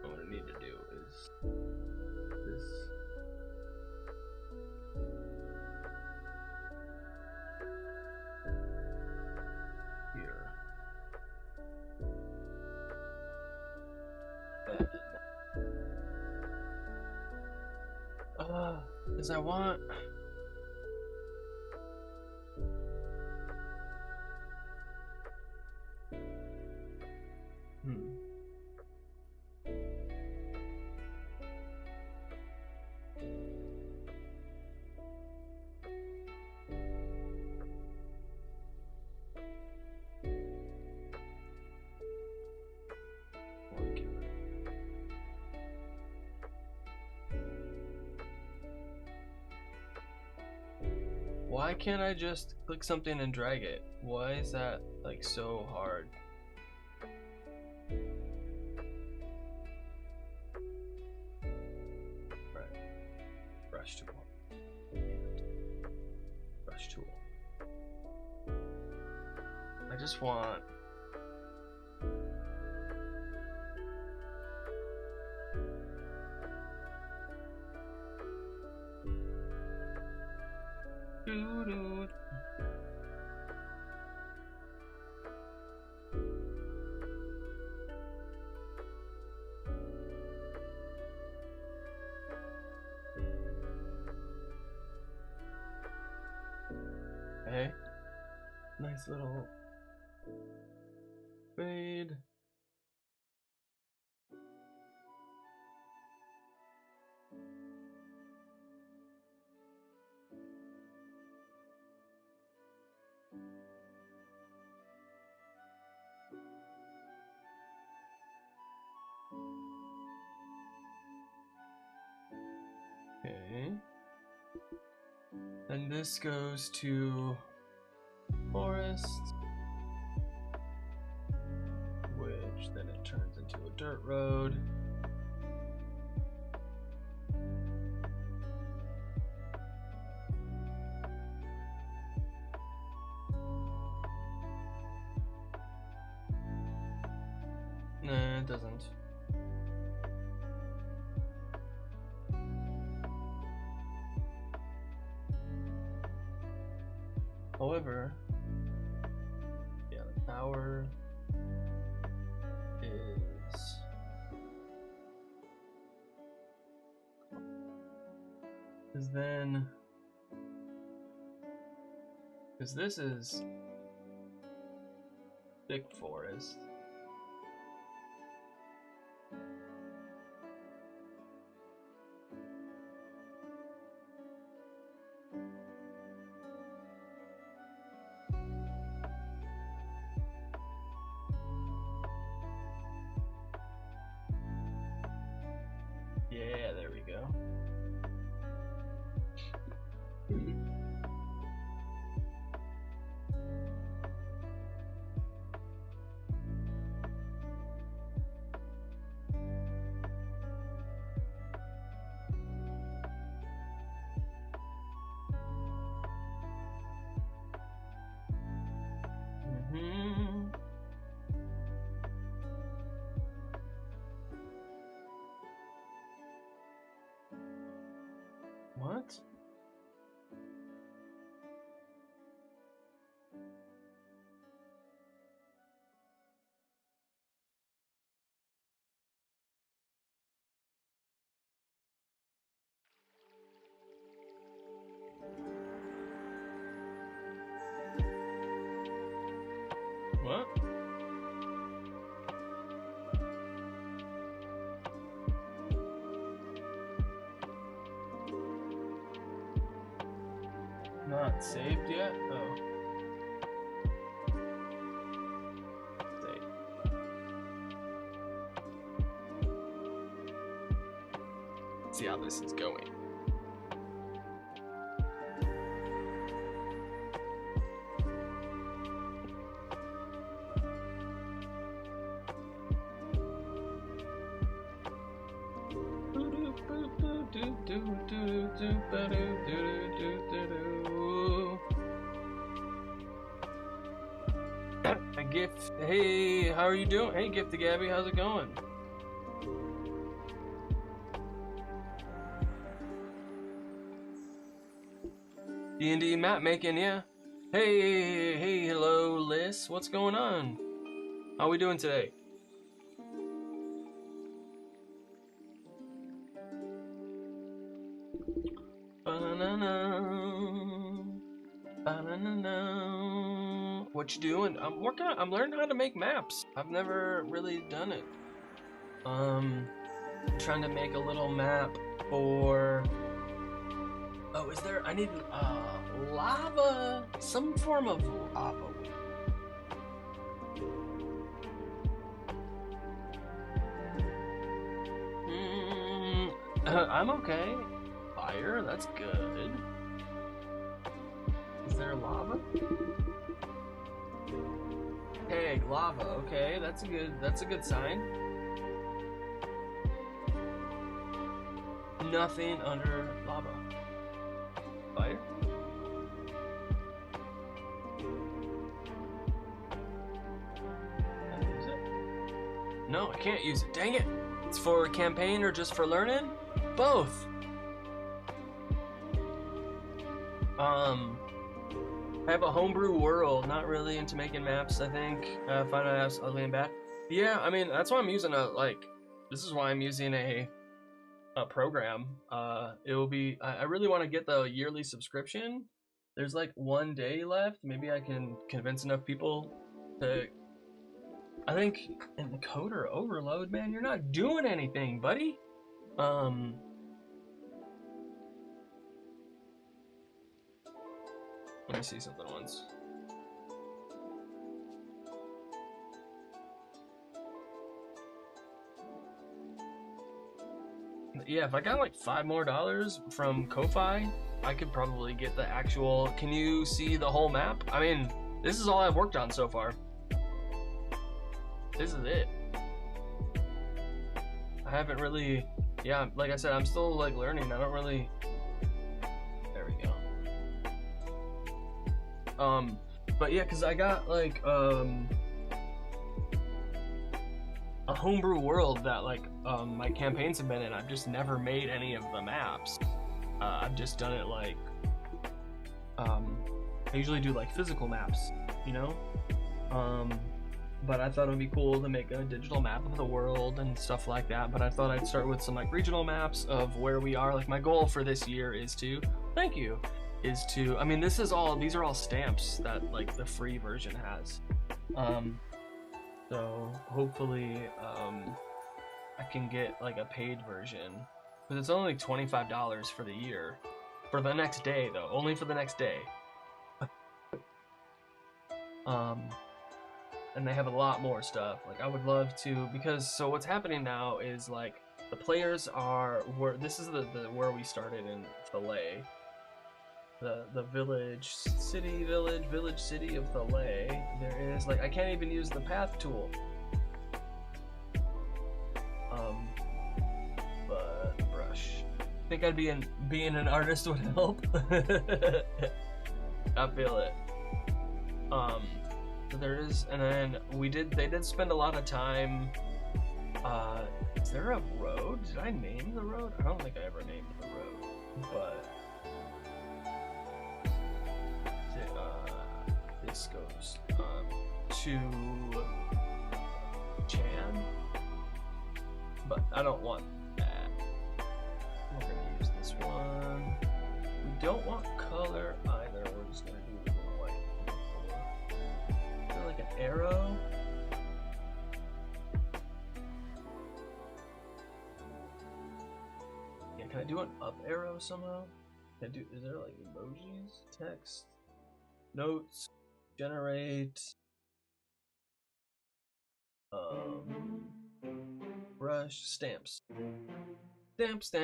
What I need to do is this. Here. As I want. Why can't I just click something and drag it? Why is that like so hard? Right. Brush tool. Brush tool. I just want... Okay. Nice little fade. Okay. And this goes to forest, which then it turns into a dirt road. Nah, it doesn't. However, yeah, the power is then because this is thick forest. Yeah, there we go. What? What? Not saved yet? Oh. Save. See how this is going. A gift. Hey, how are you doing? Hey, Gift to Gabby, how's it going? D&D map making, yeah. Hey, hello, Liz. What's going on? How we doing today? What you doing? I'm working on, I'm learning how to make maps. I've never really done it. Trying to make a little map for, oh, is there, I need lava, some form of lava. I'm okay. Fire, that's good. Is there lava? Hey, lava, okay, that's a good sign. Nothing under lava. Fire? Can I use it? No, I can't use it, dang it! It's for a campaign or just for learning? Both! I have a homebrew world, not really into making maps, I think. Find out apps ugly and bad. Yeah, I mean, that's why I'm using this is why I'm using a program. It will be, I really want to get the yearly subscription, There's like 1 day left. Maybe I can convince enough people to. I think encoder overload, man. You're not doing anything, buddy. Let me see something once. Yeah, if I got like $5 more from Ko-Fi, I could probably get the actual. Can you see the whole map? I mean, this is all I've worked on so far. This is it. I haven't really. Yeah, like I said, I'm still like learning. I don't really. There we go. But yeah, cause I got like a homebrew world that like my campaigns have been in. I've just never made any of the maps. I've just done it like I usually do like physical maps, you know. But I thought it would be cool to make a digital map of the world and stuff like that. But I thought I'd start with some like regional maps of where we are. Like my goal for this year is to, thank you, is to, I mean, these are all stamps that like the free version has. So hopefully I can get like a paid version, but it's only $25 for the year, for the next day though, only for the next day. And they have a lot more stuff. Like I would love to, because so what's happening now is like the players are where this is the where we started in Thalay. The village city of Thalay. There is like I can't even use the path tool. But brush. I think being an artist would help. I feel it. So there is, and then they did spend a lot of time. Is there a road? Did I name the road? I don't think I ever named the road, but this goes to Chan, but I don't want that. We're gonna use this one. We don't want color either. We're just gonna do white. Like an arrow. Yeah, can I do an up arrow somehow? Can I do? Is there like emojis? Text, notes, generate, brush, stamps.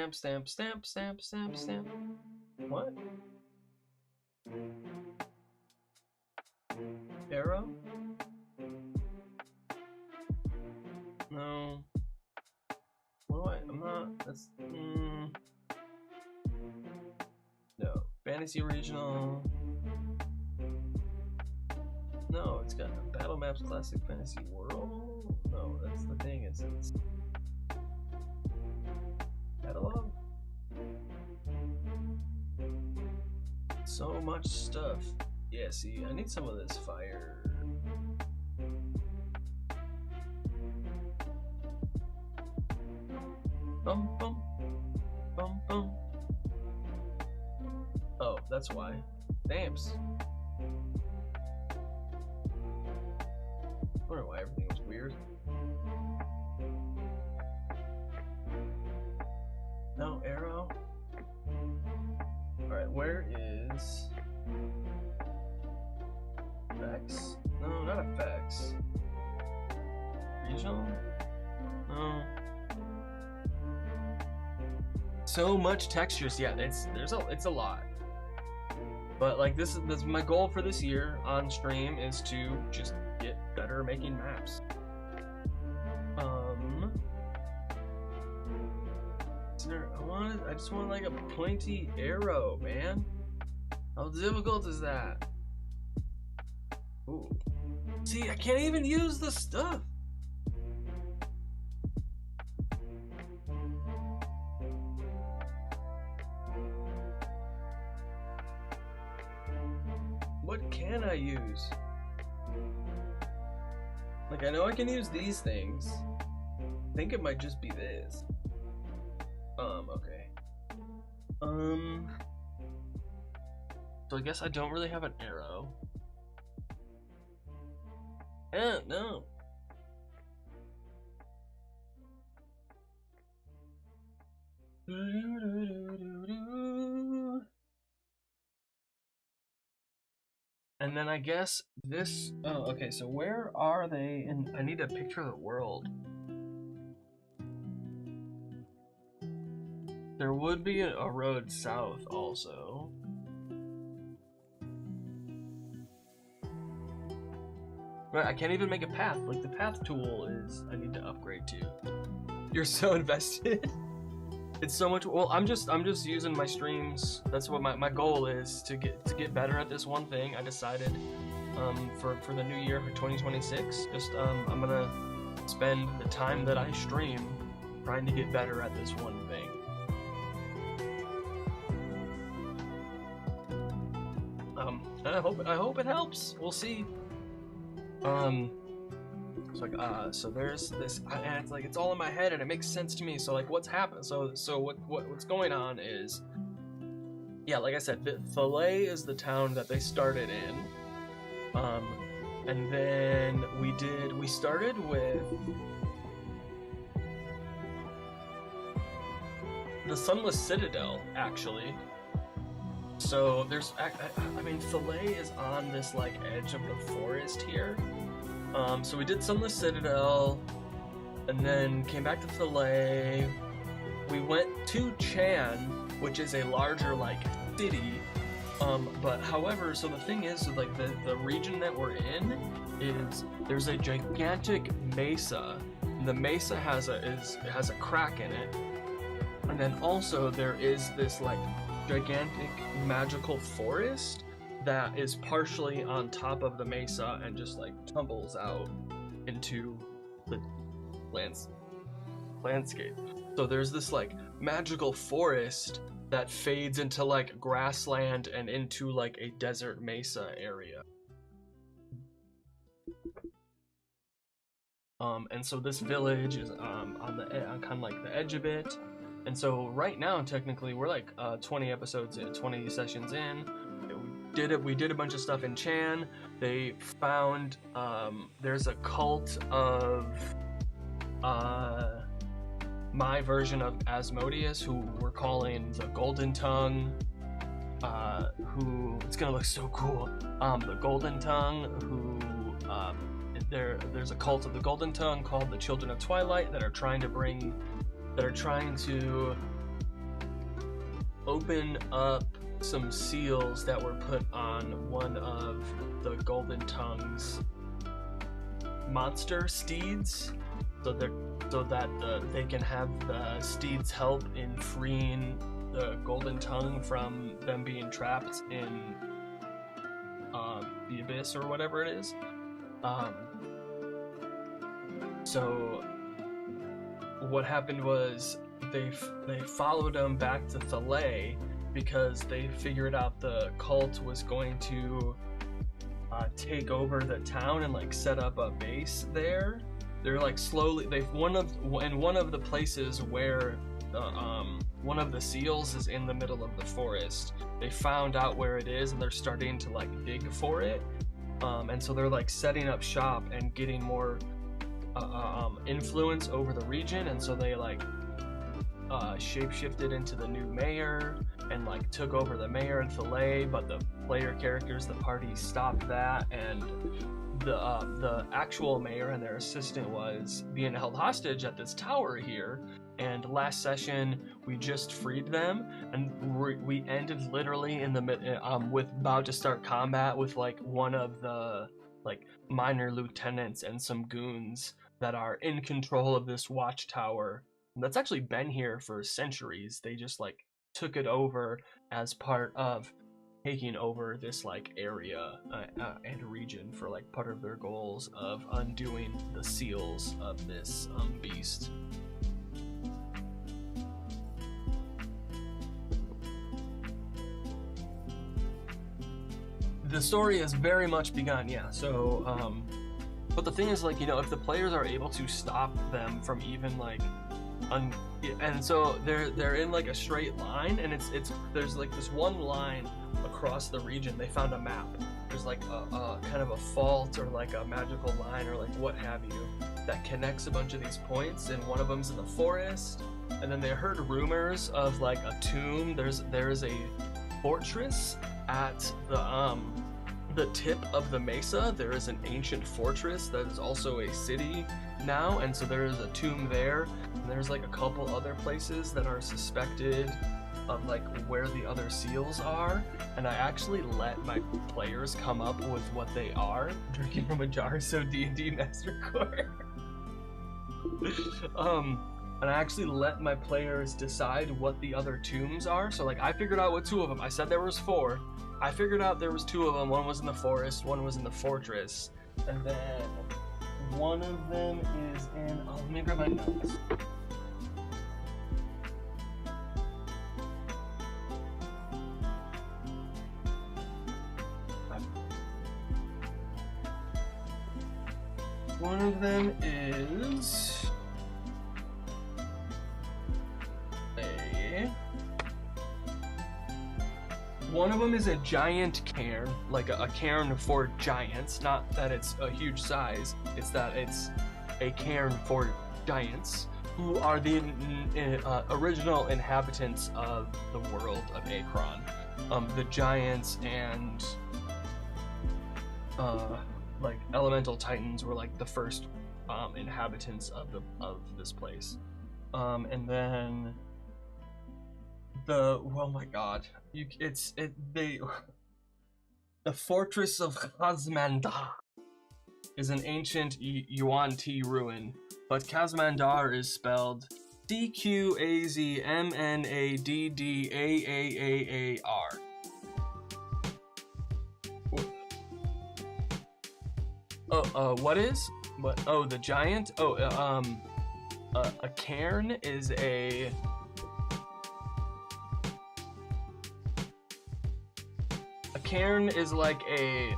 Stamp. What? Arrow? No. What do I'm not. That's. No. Fantasy Regional. No, it's got Battle Maps Classic Fantasy World. No, that's the thing, it's catalog. So much stuff. Yeah, see, I need some of this fire. Bum bum bum bum. Oh, that's why. Stamps. I wonder why everything was weird. No arrow. Alright, where is effects? No, not effects. Regional? No. So much textures. Yeah, it's a lot. But like this is my goal for this year on stream is to just get better making maps. I just want like a pointy arrow, man. How difficult is that? Ooh. See, I can't even use the stuff. What can I use? Like, I know I can use these things. I think it might just be this. Okay. So I guess I don't really have an arrow. No. And then I guess this, oh, okay, so where are they? And I need a picture of the world. There would be a road south also. Right, I can't even make a path. Like, the path tool is, I need to upgrade to. You're so invested. It's so much. Well, I'm just using my streams. That's what my goal is, to get better at this one thing. I decided for the new year, for 2026. I'm gonna spend the time that I stream trying to get better at this one thing. And I hope it helps. We'll see. It's like, so there's this, and it's like, it's all in my head and it makes sense to me. So like, what's happened? So what's going on is, yeah, like I said, Thalay is the town that they started in. And then we started with the Sunless Citadel, actually. So there's, I mean, Thalay is on this like edge of the forest here. So we did Sunless Citadel, and then came back to Thalay. We went to Chan, which is a larger like city. But however, so the thing is, so, like the region that we're in is, there's a gigantic mesa. The mesa has a crack in it, and then also there is this like gigantic magical forest that is partially on top of the mesa and just like tumbles out into the landscape. So there's this like magical forest that fades into like grassland and into like a desert mesa area. And so this village is on kind of like the edge of it. And so right now, technically, we're like 20 episodes in, 20 sessions in. We did a bunch of stuff in Chan. They found there's a cult of my version of Asmodeus, who we're calling the Golden Tongue. Who, it's gonna look so cool. The Golden Tongue, who there's a cult of the Golden Tongue called the Children of Twilight that are trying to open up some seals that were put on one of the Golden Tongue's monster steeds, so that they can have the steeds help in freeing the Golden Tongue from them being trapped in the abyss or whatever it is. So what happened was they followed them back to Thalay because they figured out the cult was going to take over the town and like set up a base there. They're like slowly, one of the places where one of the seals is in the middle of the forest. They found out where it is and they're starting to like dig for it. And so they're like setting up shop and getting more influence over the region, and so they like shapeshifted into the new mayor and like took over the mayor in Thalay, but the player characters, the party stopped that, and the actual mayor and their assistant was being held hostage at this tower here. And last session we just freed them, and we ended literally in the with about to start combat with like one of the like minor lieutenants and some goons that are in control of this watchtower that's actually been here for centuries. They just like took it over as part of taking over this like area and region for like part of their goals of undoing the seals of this beast. The story has very much begun, yeah. So, but the thing is, like, you know, if the players are able to stop them from even like and so they're in like a straight line, and it's there's like this one line across the region. They found a map. There's like a kind of a fault or like a magical line or like what have you that connects a bunch of these points, and one of them's in the forest. And then they heard rumors of like a tomb. There is a fortress at the tip of the mesa. There is an ancient fortress that is also a city now, and so there is a tomb there. And there's like a couple other places that are suspected of like where the other seals are, and I actually let my players come up with what they are, drinking from a jar, so D&D Master Core. And I actually let my players decide what the other tombs are. So like I figured out what 2 of them. I said there was 4. I figured out there was 2 of them. One was in the forest, one was in the fortress, and then one of them is in. Oh, let me grab my notes. One of them is a giant cairn, like a cairn for giants. Not that it's a huge size, it's that it's a cairn for giants, who are the original inhabitants of the world of Akron. The giants and like elemental titans were like the first inhabitants of this place. And then oh my god, the fortress of Khazmandar is an ancient Yuan Ti ruin, but Khazmandar is spelled CQAZMNADDAAAAR. What is? What? Oh, the giant? Oh, a cairn is a... A cairn is like a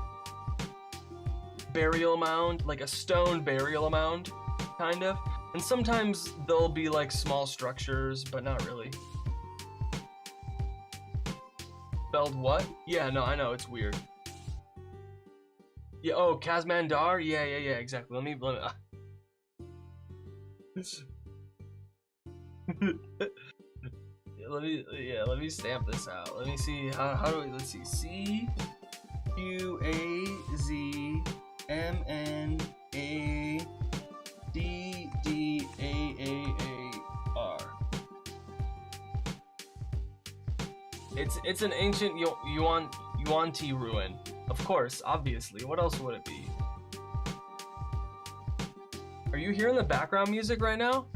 burial mound, like a stone burial mound, kind of. And sometimes there'll be like small structures, but not really. Spelled what? Yeah, no, I know, it's weird. Yeah, oh, Khazmandar? Yeah, exactly. Let me let me stamp this out. Let me see, how do we, let's see, CQAZMNADDAAAR. It's an ancient Yuan Ti ruin. Of course, obviously. What else would it be? Are you hearing the background music right now?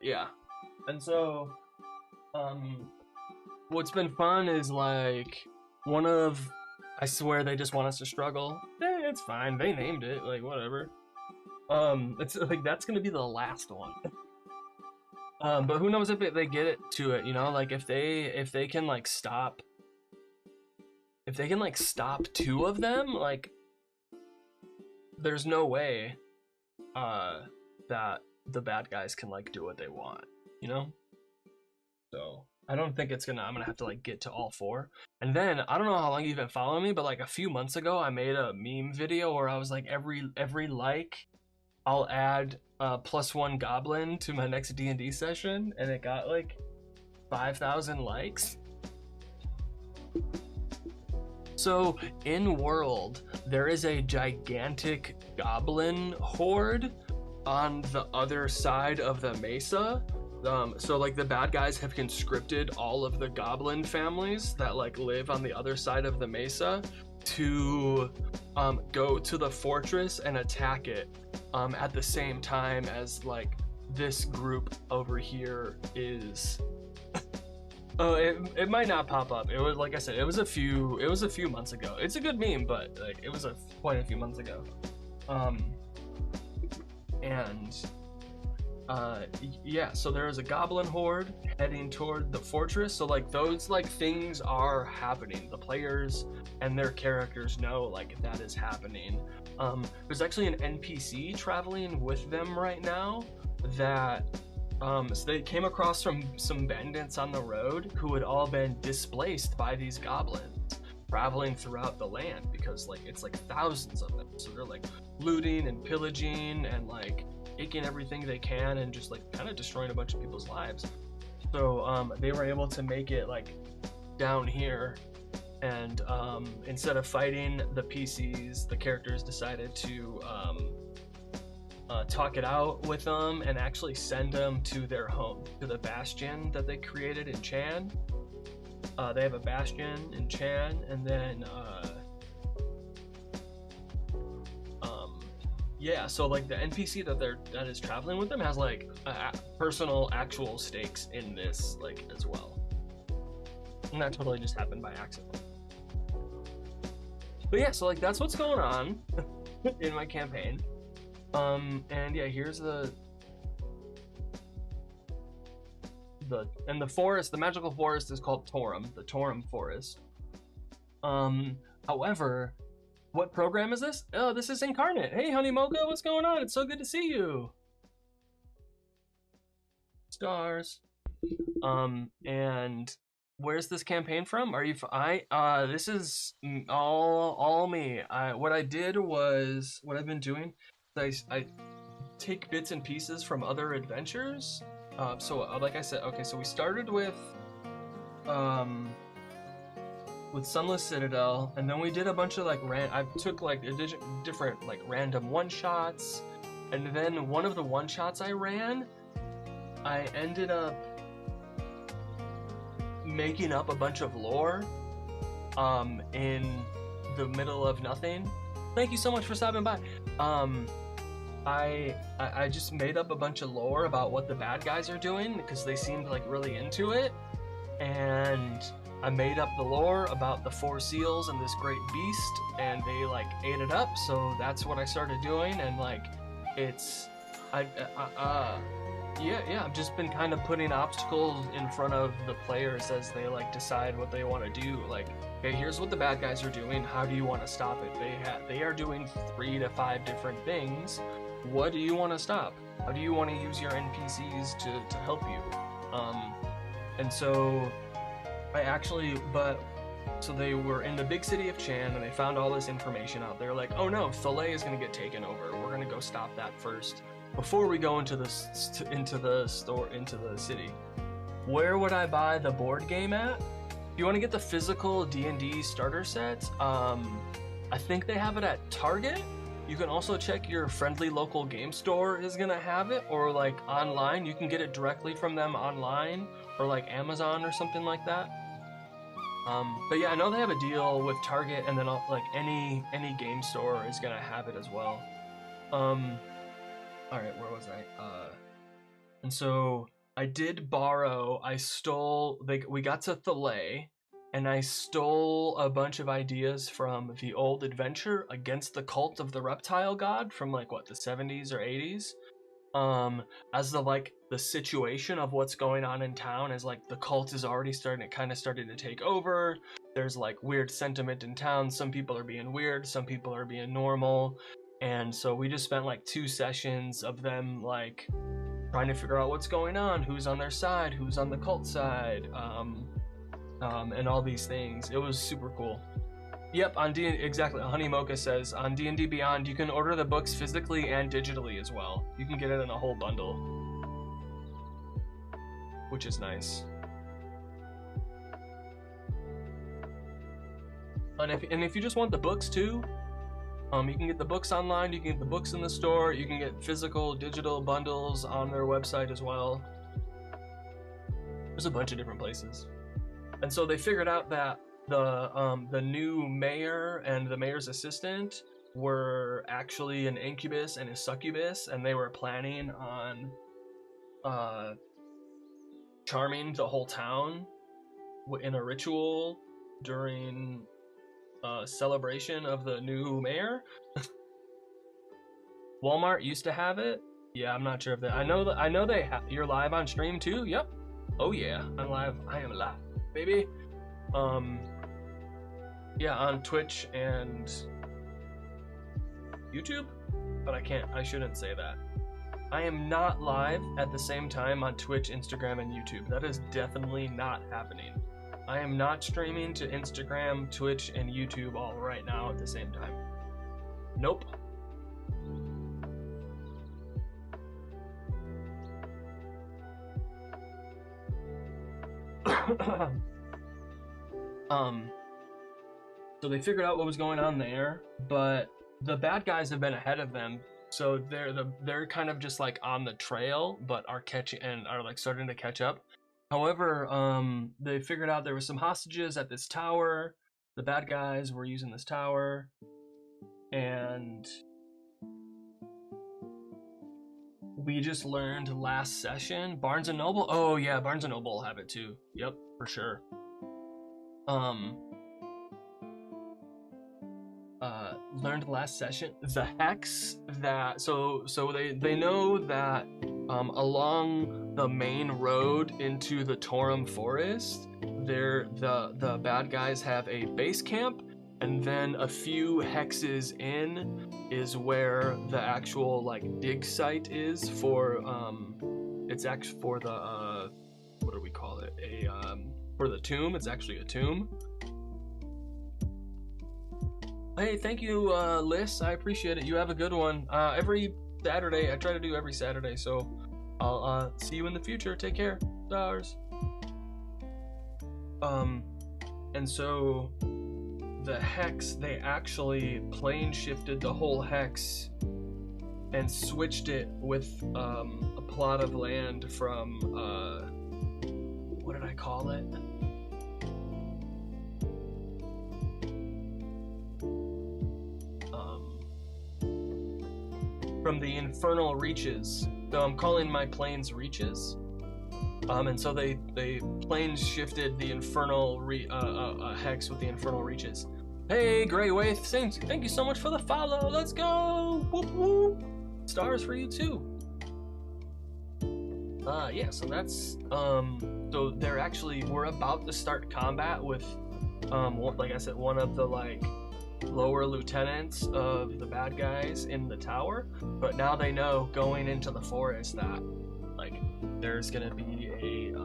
Yeah. And so, what's been fun is like I swear they just want us to struggle. It's fine. They named it, like whatever. It's like that's gonna be the last one. But who knows if they get it to it, you know? Like if they can like stop 2 of them, like there's no way that the bad guys can like do what they want, you know? So I don't think I'm gonna have to like get to all 4. And then I don't know how long you've been following me, but like a few months ago I made a meme video where I was like every like I'll add +1 goblin to my next D&D session, and it got like 5,000 likes. So in world there is a gigantic goblin horde on the other side of the mesa. So like the bad guys have conscripted all of the goblin families that like live on the other side of the mesa to go to the fortress and attack it at the same time as like this group over here is oh, it might not pop up. It was, like I said, it was a few months ago. It's a good meme, but like it was quite a few months ago. And Yeah, so there is a goblin horde heading toward the fortress. So like those like things are happening. The players and their characters know like that is happening. There's actually an NPC traveling with them right now that so they came across some bandits on the road who had all been displaced by these goblins traveling throughout the land, because like it's like thousands of them. So they're like looting and pillaging and like taking everything they can and just like kind of destroying a bunch of people's lives. So they were able to make it like down here, and instead of fighting the PCs, the characters decided to talk it out with them and actually send them to their home, to the bastion that they created in Chan. They have a bastion in Chan, and then yeah, so like the NPC that is traveling with them has like personal actual stakes in this like as well, and that totally just happened by accident. But yeah, so like that's what's going on in my campaign. And yeah, here's the forest. The magical forest is called Torum, the Torum Forest. However, what program is this? Oh, this is Incarnate. Hey, Honey Mocha, what's going on? It's so good to see you. Stars. And where's this campaign from? Are you? This is all me. What I did was, what I've been doing, I take bits and pieces from other adventures. So like I said, okay, so we started with Sunless Citadel, and then we did a bunch of like I took like different like random one-shots, and then one of the one-shots I ran, I ended up making up a bunch of lore in the middle of nothing. Thank you so much for stopping by. I just made up a bunch of lore about what the bad guys are doing because they seemed like really into it, and I made up the lore about the 4 seals and this great beast, and they like ate it up. So that's what I started doing, and like it's yeah, I've just been kind of putting obstacles in front of the players as they like decide what they want to do. Like, okay, here's what the bad guys are doing. How do you want to stop it? They are doing 3 to 5 different things. What do you want to stop? How do you want to use your NPCs to help you? And so so they were in the big city of Chan, and they found all this information out there. Like, oh no, Thalay is gonna get taken over. We're gonna go stop that first before we go into the city. Where would I buy the board game at? If you want to get the physical D&D starter set, I think they have it at Target. You can also check your friendly local game store is gonna have it, or like online. You can get it directly from them online, or like Amazon or something like that. But yeah, I know they have a deal with Target, and then like any game store is gonna have it as well. All right, where was I? And so I did borrow. I stole. We got to Thalay, and I stole a bunch of ideas from the old adventure Against the Cult of the Reptile God from like what, the 70s or 80s. As the situation of what's going on in town is like the cult is already starting to take over. There's like weird sentiment in town. Some people are being weird, some people are being normal. And so we just spent like 2 sessions of them like trying to figure out what's going on, who's on their side, who's on the cult side, and all these things. It was super cool. Yep, exactly. Honey Mocha says on D&D Beyond, you can order the books physically and digitally as well. You can get it in a whole bundle, which is nice. And if you just want the books too, you can get the books online. You can get the books in the store. You can get physical, digital bundles on their website as well. There's a bunch of different places. And so they figured out that the new mayor and the mayor's assistant were actually an incubus and a succubus, and they were planning on charming the whole town in a ritual during celebration of the new mayor. Walmart used to have it. Yeah, I'm not sure if that. I know you're live on stream too. Yep. Oh yeah, I'm live. I am live, baby. Yeah, on Twitch and YouTube, but I shouldn't say that. I am not live at the same time on Twitch, Instagram, and YouTube. That is definitely not happening. I am not streaming to Instagram, Twitch, and YouTube all right now at the same time. Nope. So they figured out what was going on there, but the bad guys have been ahead of them, so they're kind of just like on the trail, but are catching and are like starting to catch up. However, they figured out there was some hostages at this tower. The bad guys were using this tower, and we just learned last session. Barnes and Noble. Oh yeah, Barnes and Noble will have it too. Yep, for sure. Learned last session the hex that so they know that along the main road into the Torum Forest, the bad guys have a base camp, and then a few hexes in is where the actual like dig site is for it's actually for the what do we call it, for the tomb. It's actually a tomb. Hey, thank you, Liz. I appreciate it. You have a good one. Every Saturday, I try to do every Saturday, so I'll see you in the future. Take care. Stars. And so the hex, they actually plane shifted the whole hex and switched it with a plot of land from what did I call it? From the Infernal Reaches. So I'm calling my planes Reaches. And so they plane shifted the Infernal hex with the Infernal Reaches. Hey, Grey Waith, thank you so much for the follow. Let's go! Whoop whoop! Stars for you too. Yeah, so that's so we're about to start combat with like I said, one of the like lower lieutenants of the bad guys in the tower, but now they know going into the forest that like there's gonna be a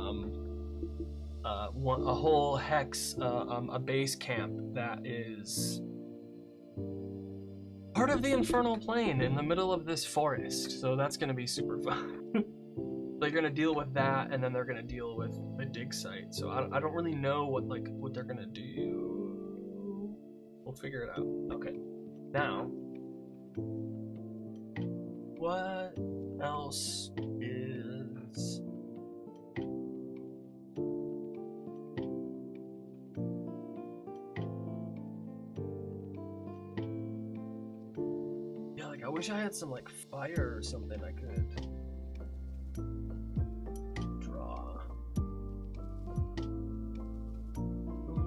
whole hex, a base camp that is part of the infernal plane in the middle of this forest. So that's gonna be super fun. They're gonna deal with that, and then they're gonna deal with the dig site. So I don't really know what they're gonna do. We'll figure it out. Okay. Now, what else is... Yeah, like I wish I had some like fire or something I could draw.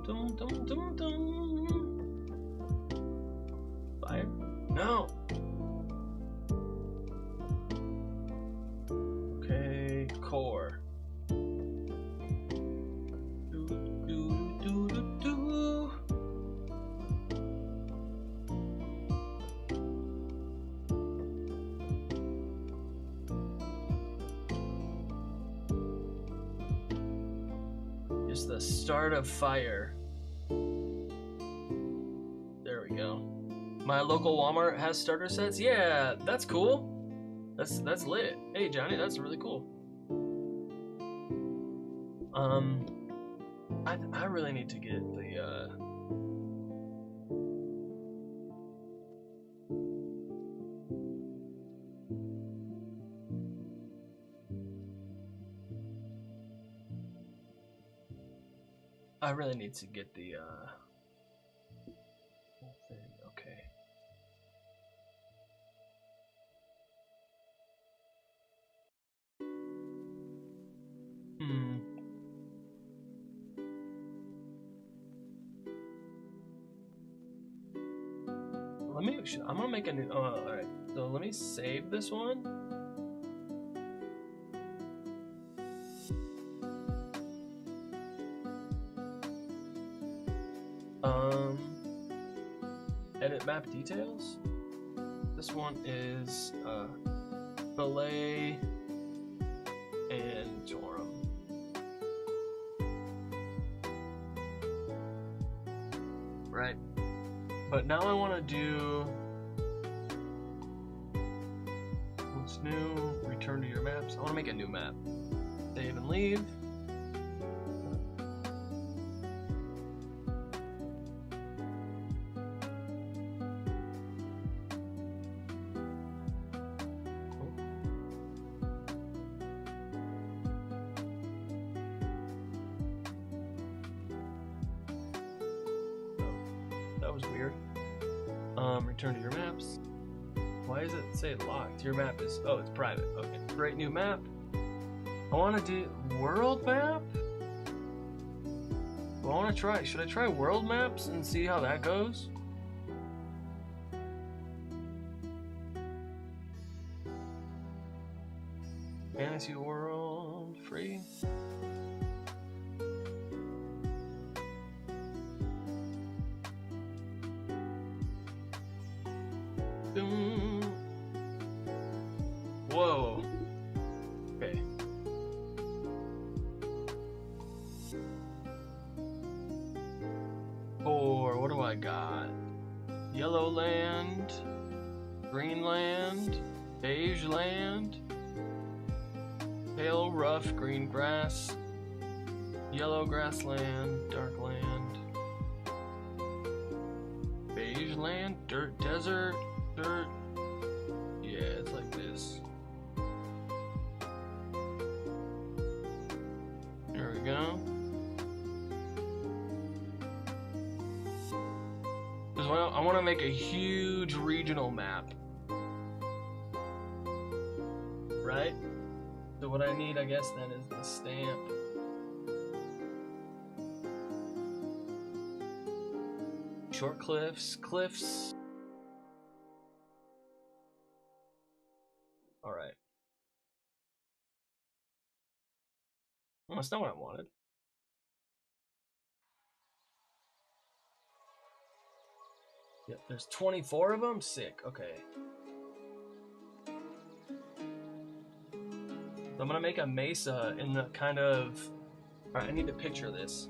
Dum, dum, dum, dum. Fire? No! Okay, core. Do, do, do, do, do. Just the start of fire. There we go. My local Walmart has starter sets. Yeah, that's cool. That's lit. Hey Johnny, that's really cool. I really need to get the I really need to get the whole thing. Okay. I'm gonna make a new. All right. So let me save this one. Um, edit map details. This one is Belay and Joram. Right. But now I want to do what's new, return to your maps. I want to make a new map. Save and leave. That was weird. Return to your maps. Why does it say locked? Your map is, oh, it's private. Okay, great new map. I want to do world map. I want to try. Should I try world maps and see how that goes? Fantasy world free. Whoa. Okay. Or what do I got? Yellow land, green land, beige land, pale rough green grass, yellow grassland, dark land, beige land, dirt desert, dirt. Yeah, it's like this. There we go. I want to make a huge regional map. Right? So what I need, I guess, then is the stamp. Short cliffs, cliffs. All right. Well, that's not what I wanted. Yep, there's 24 of them. Sick. Okay. So I'm gonna make a mesa in the kind of. All right, I need to picture this.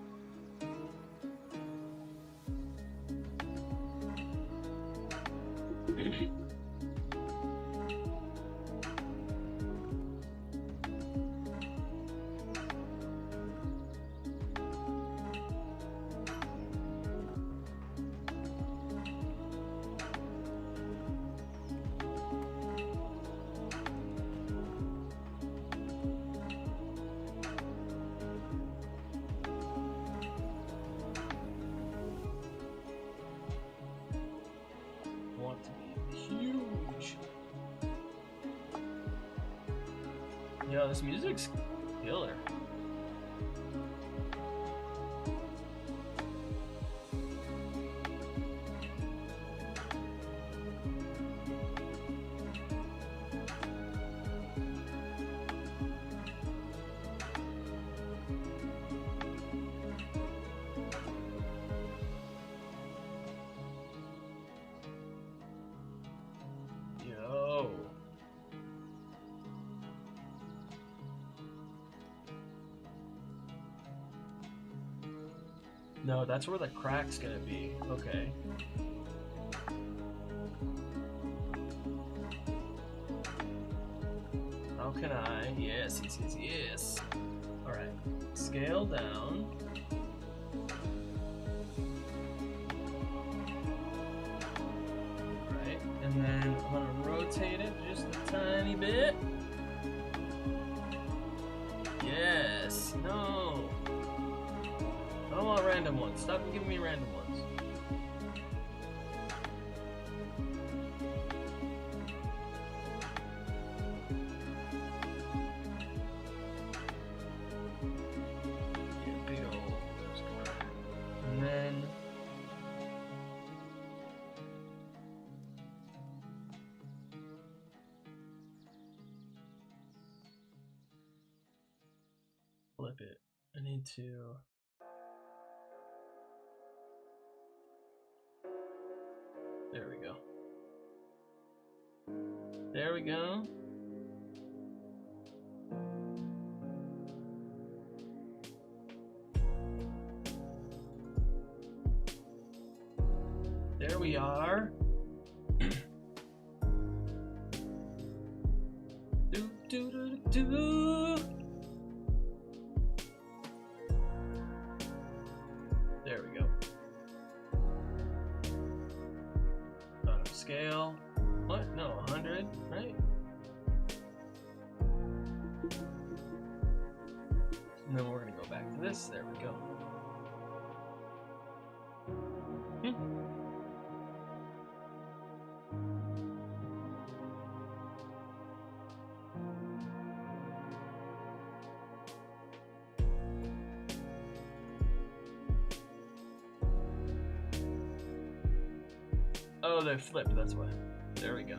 Yo, this music's killer. Yo. No, that's where the crack's gonna be. Okay. How can I? Yes, yes, yes, yes. Alright. Scale down. Right. And then I'm gonna rotate it just a tiny bit. Yes. No. I don't want random ones. Stop giving me random ones. Yeah, big old. And then flip it. I need to. There we go. There we go. There we are. Do, do, do, do. There we go. Out of scale. What? No, 100, right? And then we're gonna go back to this. There we go. Oh, they flipped, that's why. There we go.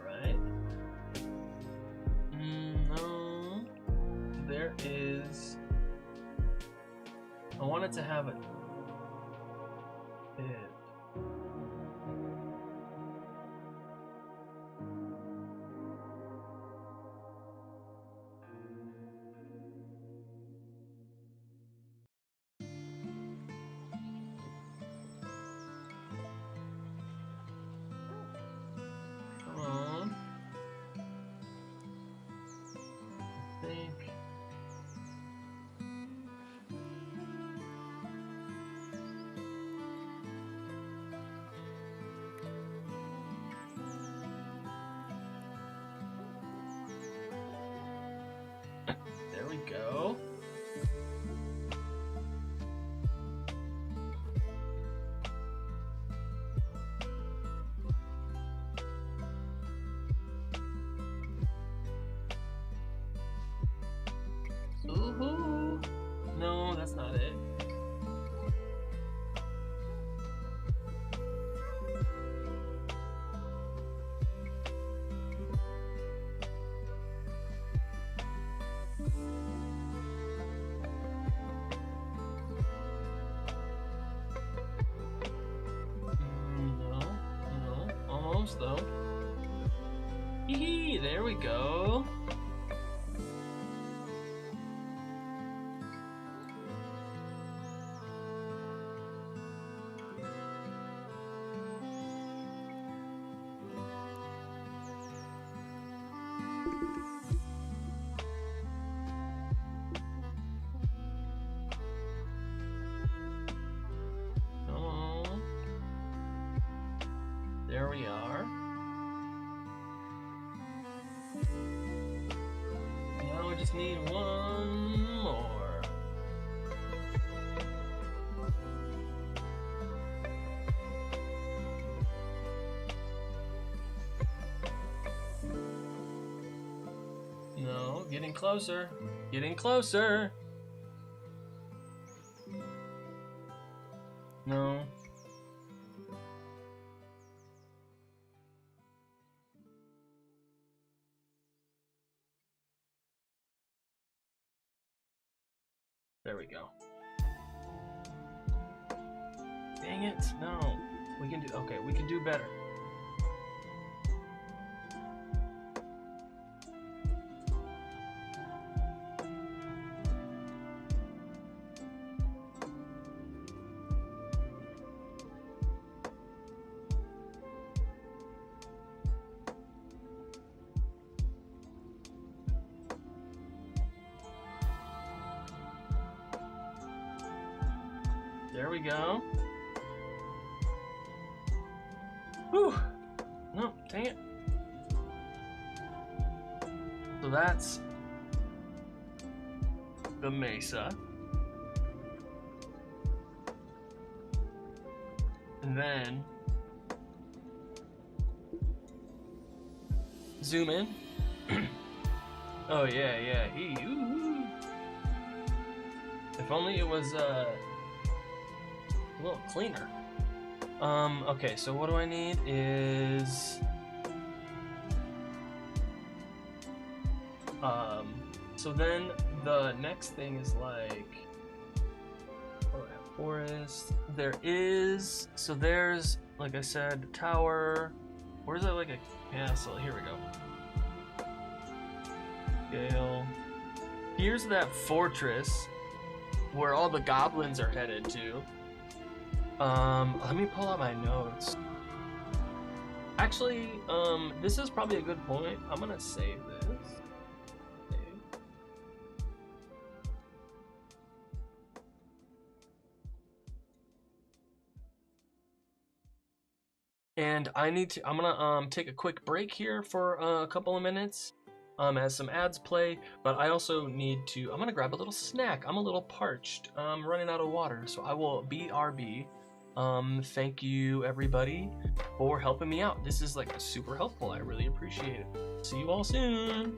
Right. No. There is... I wanted to have a... There we go. Ooh, no, that's not it. Though. Hee, there we go. Oh. There we are. Now we just need one more. No, getting closer. Getting closer. No. There we go. Dang it, no. We can do, okay, we can do better. There we go. Whew. No, dang it. So that's the mesa. And then zoom in. Oh yeah, ooh. If only it was a little cleaner. Okay, so what do I need is So then the next thing is like, oh, forest. There's, like I said, tower. Where's that, like a castle? Here we go. Gale. Here's that fortress where all the goblins are headed to. Let me pull out my notes. Actually, this is probably a good point. I'm gonna save this. Save. And I'm gonna take a quick break here for a couple of minutes, as some ads play. But I also I'm gonna grab a little snack. I'm a little parched. I'm running out of water, so I will BRB. Thank you everybody for helping me out. This is like super helpful. I really appreciate it. See you all soon.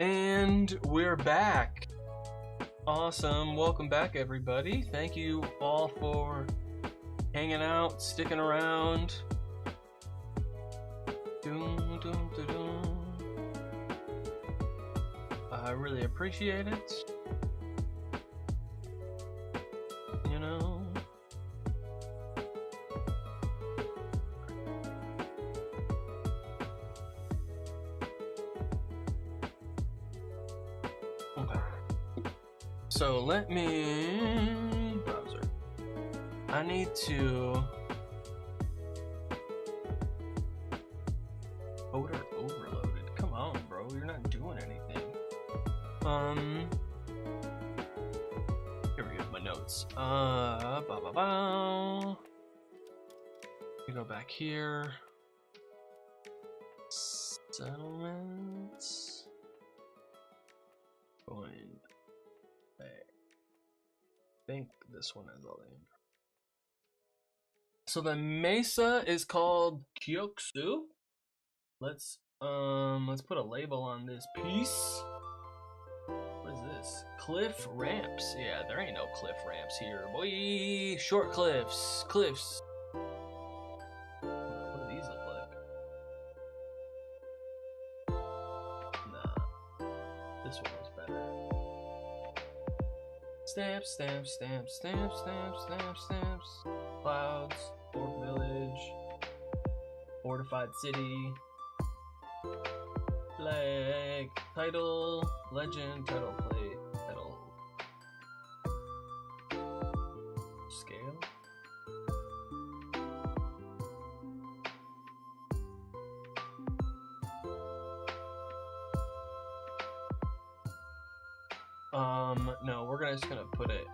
And we're back. Awesome. Welcome back, everybody. Thank you all for hanging out, sticking around. I really appreciate it. You know. Okay. So let me browser. I need to odor overloaded. Come on, bro. You're not doing anything. Here we go. My notes. We go back here. Settlements. Going. I think this one has a land. So the mesa is called Kyoksu. Let's put a label on this piece. What is this? Cliff ramps. Yeah, there ain't no cliff ramps here, boy. Short cliffs. Cliffs. What do these look like? Nah. This one was better. Stamps, stamps, stamps, stamps, stamps, stamps, stamps. Clouds. Orc village. Fortified city. Flag. Title. Legend. Title plate. Title. Scale. No, we're just gonna put it.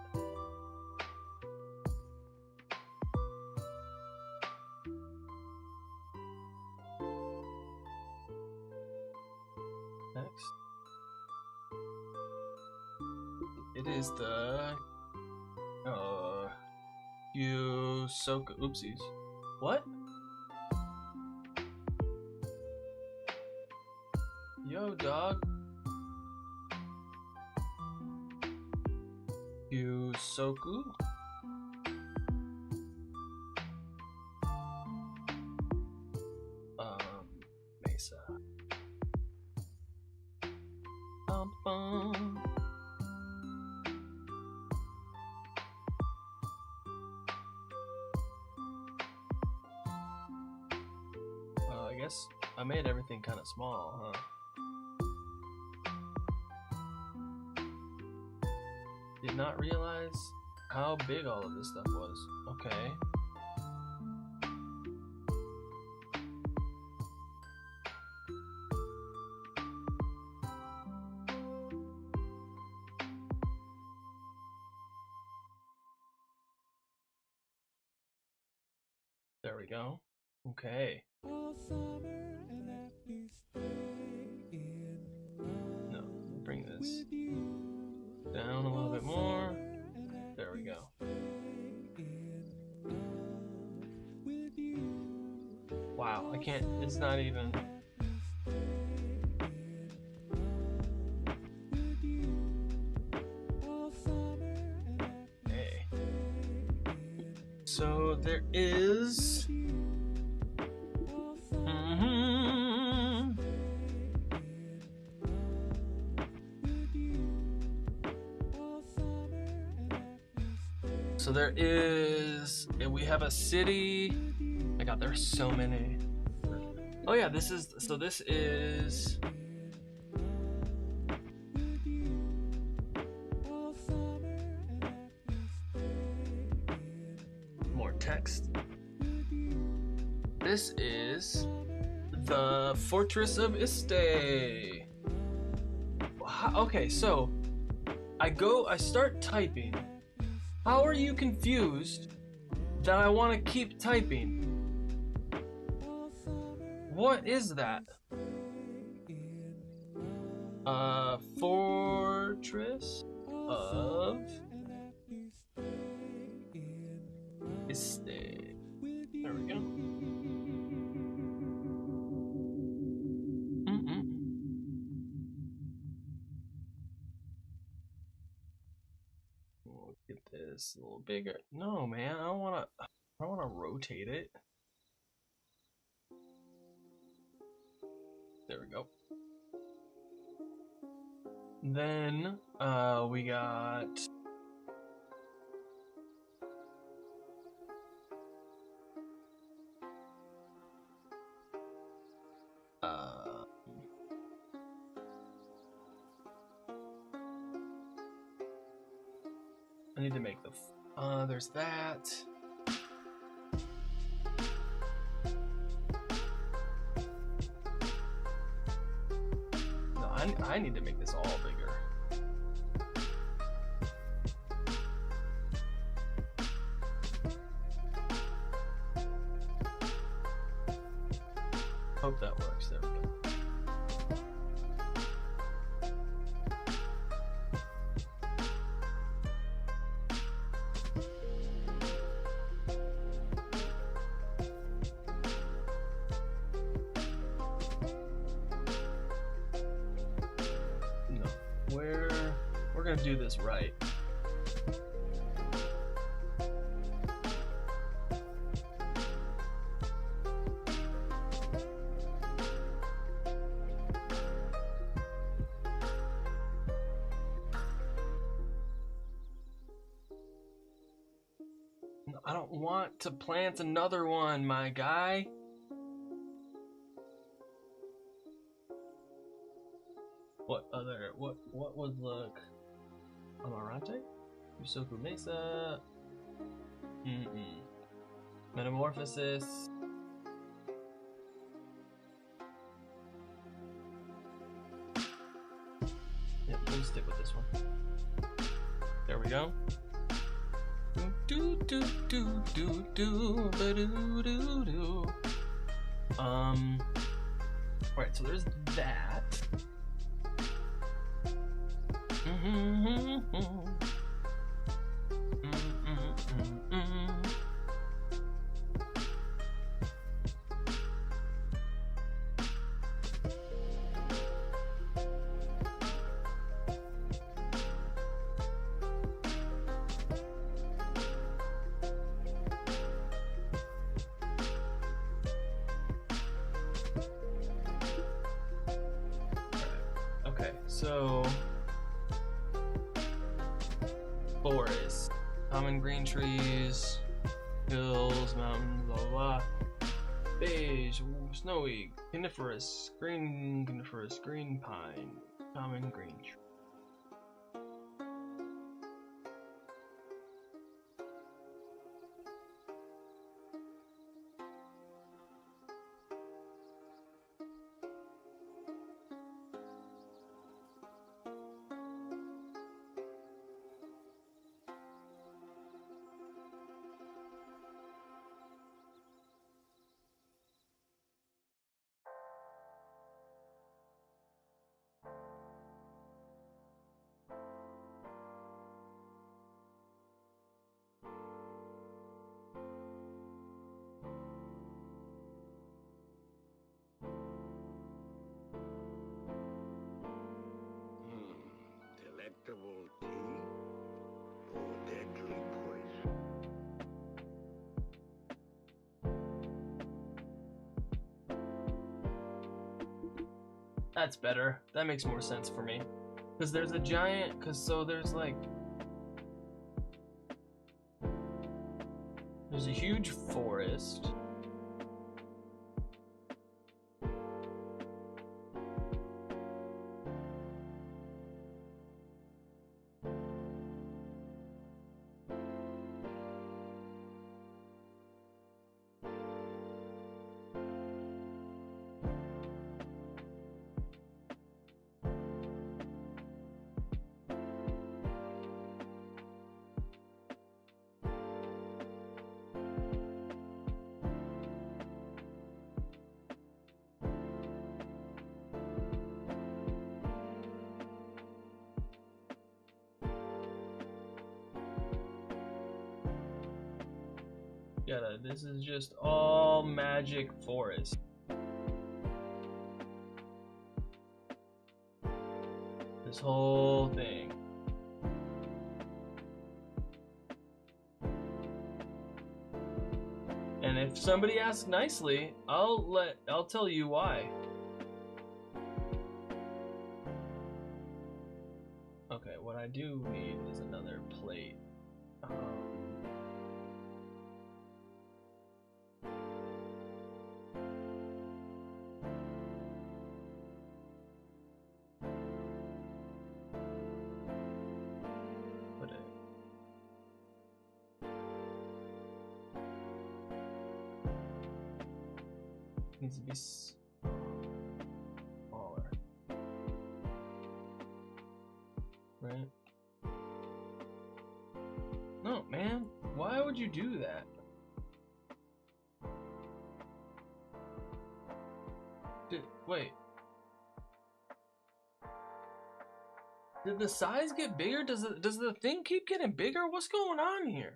Next. It is the Yusoka. Oopsies. What? Yo, dog. Yusoku. Mesa. Bum. I guess I made everything kind of small, huh? Did not realize how big all of this stuff was. Okay. There we go. Okay. No, bring this down a little bit more. There we go. Wow, I can't, it's not even. Okay. So there is. So there is, we have a city. My God, there are so many. Oh yeah, this is more text. This is the Fortress of Iste. Okay, so I start typing. How are you confused that I want to keep typing? What is that? Fortress of Iste. There we go. Get this a little bigger. No, man, I don't wanna rotate it. There we go. Then we got I need to make the there's that. No, I need to make this all bigger. Hope that works. There we go. No, we're gonna do this right. I don't want to plant another one, my guy. What was the Amarante? Yusoku Mesa. Metamorphosis. Yep, we'll stick with this one. There we go. Alright, so there's that. Okay, so forest, common green trees, hills, mountains, blah blah blah. Beige, snowy, coniferous, green pine, common green tree. Delectable tea or deadly poison? That's better. That makes more sense for me. Because there's a giant, there's a huge forest. Yeah, this is just all magic forest. This whole thing. if somebody asks nicely, I'll tell you why. Okay, what I do need is another plate. Put it. Needs to be smaller. Right? No, man. Why would you do that? Wait. Did the size get bigger? Does the thing keep getting bigger? What's going on here?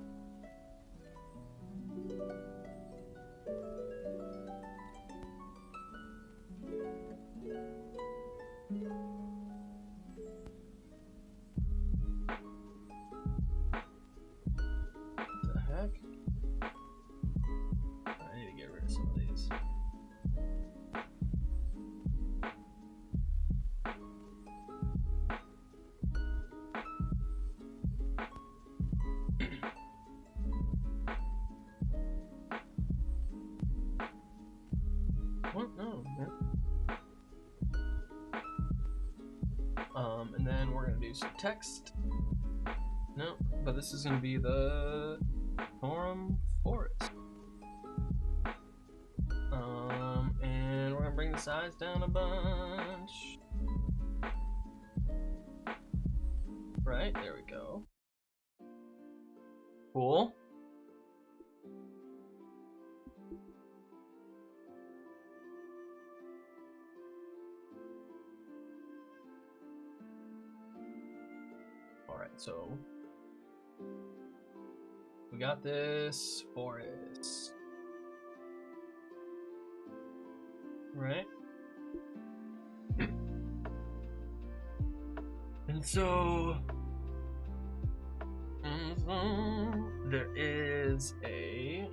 What the heck? I need to get rid of some of these. What? No, man. And then we're gonna do some text. No, but this is gonna be the Forum Forest. And we're gonna bring the size down a bunch. Right, there we go. Cool. Alright, so we got this forest. Right? And so there is a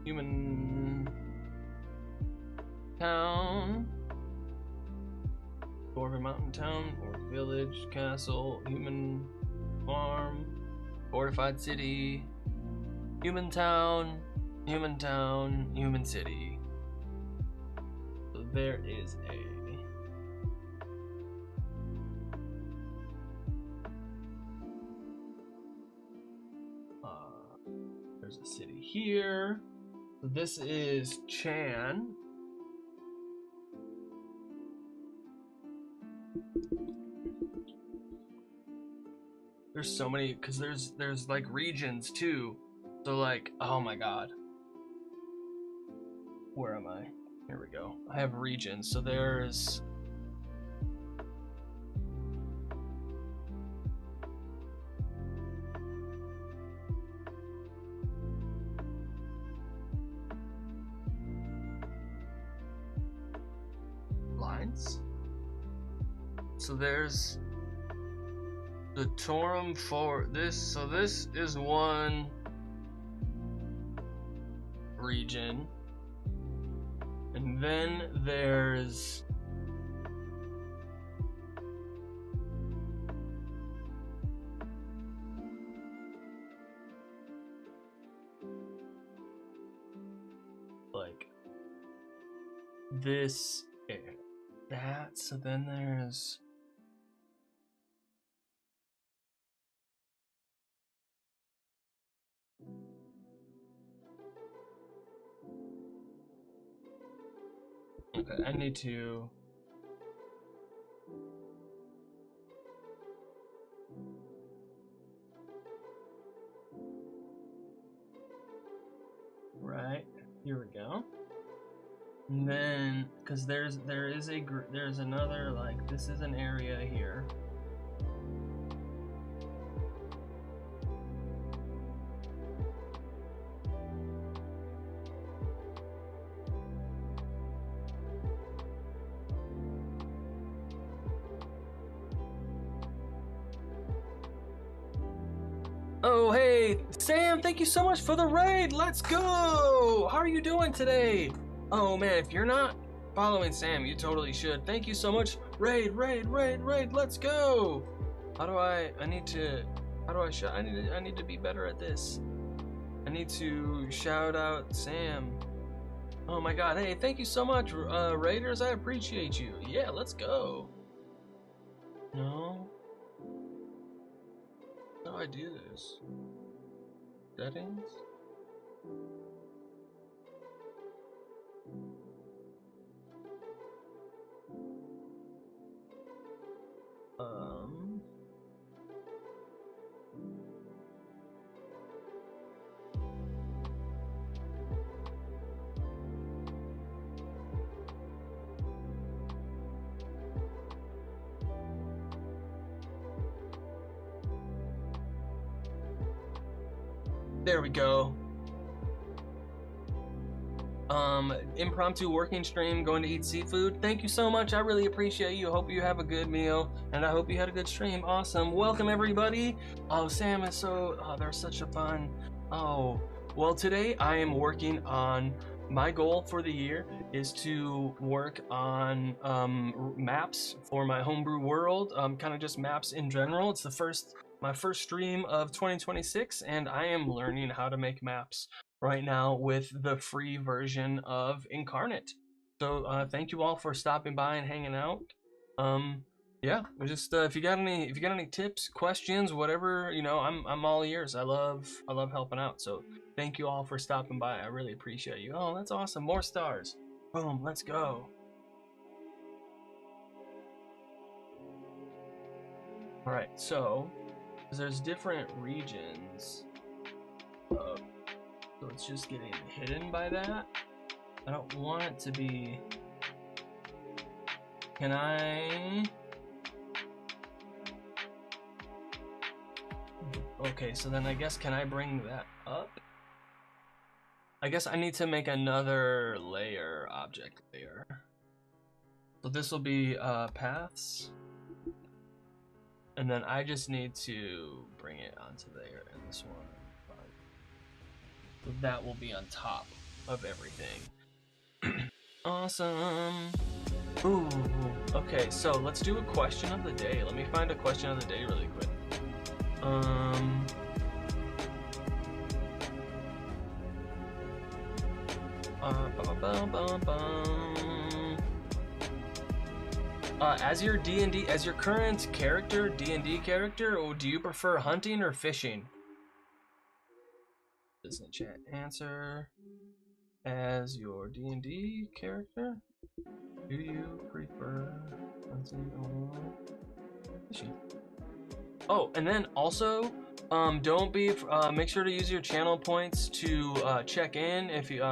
human town, Dwarven mountain town or village, castle, human farm, fortified city, human town, human city. So there is there's a city here. So this is Chan. There's so many, because there's like regions too. So like, oh my god. Where am I? Here we go. I have regions. So there's lines. So there's the Torum for this. So this is one region. And then there's like this and that. So then there's okay, I need to right, here we go. And then because there's another, like, this is an area here. Oh, hey, Sam, thank you so much for the raid. Let's go. How are you doing today? Oh, man, if you're not following Sam, you totally should. Thank you so much. Raid, raid, raid, raid. Let's go. How do I need to be better at this. I need to shout out Sam. Oh my god, hey, thank you so much, Raiders. I appreciate you. Yeah, let's go. No. How do I do this? Settings? There we go. Impromptu working stream, going to eat seafood. Thank you so much. I really appreciate you. Hope you have a good meal, and I hope you had a good stream. Awesome. Welcome everybody. Oh, Sam is so. Oh, they're such a fun. Oh, well, today I am working on. My goal for the year is to work on maps for my homebrew world. Kind of just maps in general. It's my first stream of 2026, and I am learning how to make maps right now with the free version of Incarnate. So thank you all for stopping by and hanging out. Yeah, just if you got any tips, questions, whatever, I'm all ears. I love helping out. So thank you all for stopping by. I really appreciate you. Oh, that's awesome. More stars. Boom, let's go. All right, so there's different regions. So it's just getting hidden by that. I don't want it to be. Can I? Okay, so then I guess can I bring that up? I guess I need to make another layer, object layer. So this will be paths. And then I just need to bring it onto there in this one. So that will be on top of everything. Awesome. Ooh, okay, so let's do a question of the day. Let me find a question of the day really quick. As your D&D, as your current character, D&D character, or do you prefer hunting or fishing? Doesn't chat answer. As your D&D character, do you prefer hunting or fishing? Oh, and then also, make sure to use your channel points to check in. If you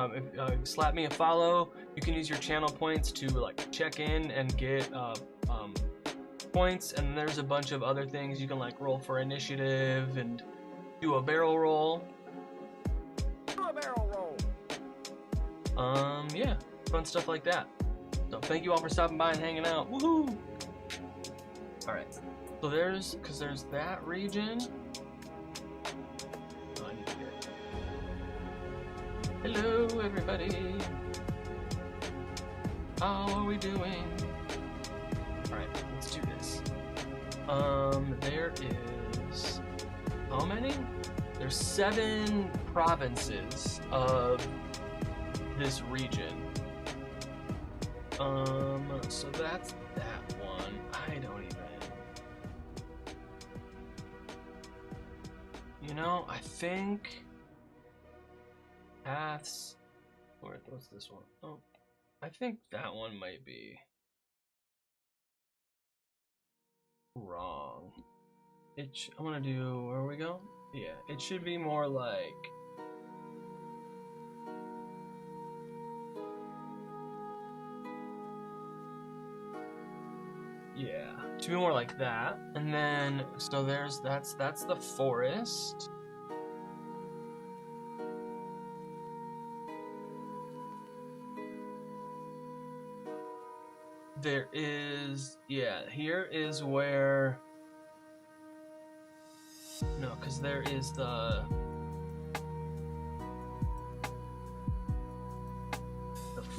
slap me a follow, you can use your channel points to like check in and get points. And there's a bunch of other things you can like roll for initiative and do a barrel roll. Do a barrel roll. Yeah, fun stuff like that. So thank you all for stopping by and hanging out. Woohoo! All right. So there's that region. Oh, I need to get. Hello, everybody. How are we doing? All right, let's do this. There is how many? There's 7 provinces of this region. So that's that one. I don't even. I think paths. What's this one? Oh, I think that one might be wrong. I want to do. Where we go? Yeah, it should be more like. Yeah, to be more like that, and then so that's the forest. There is, yeah, here is where No, because there is the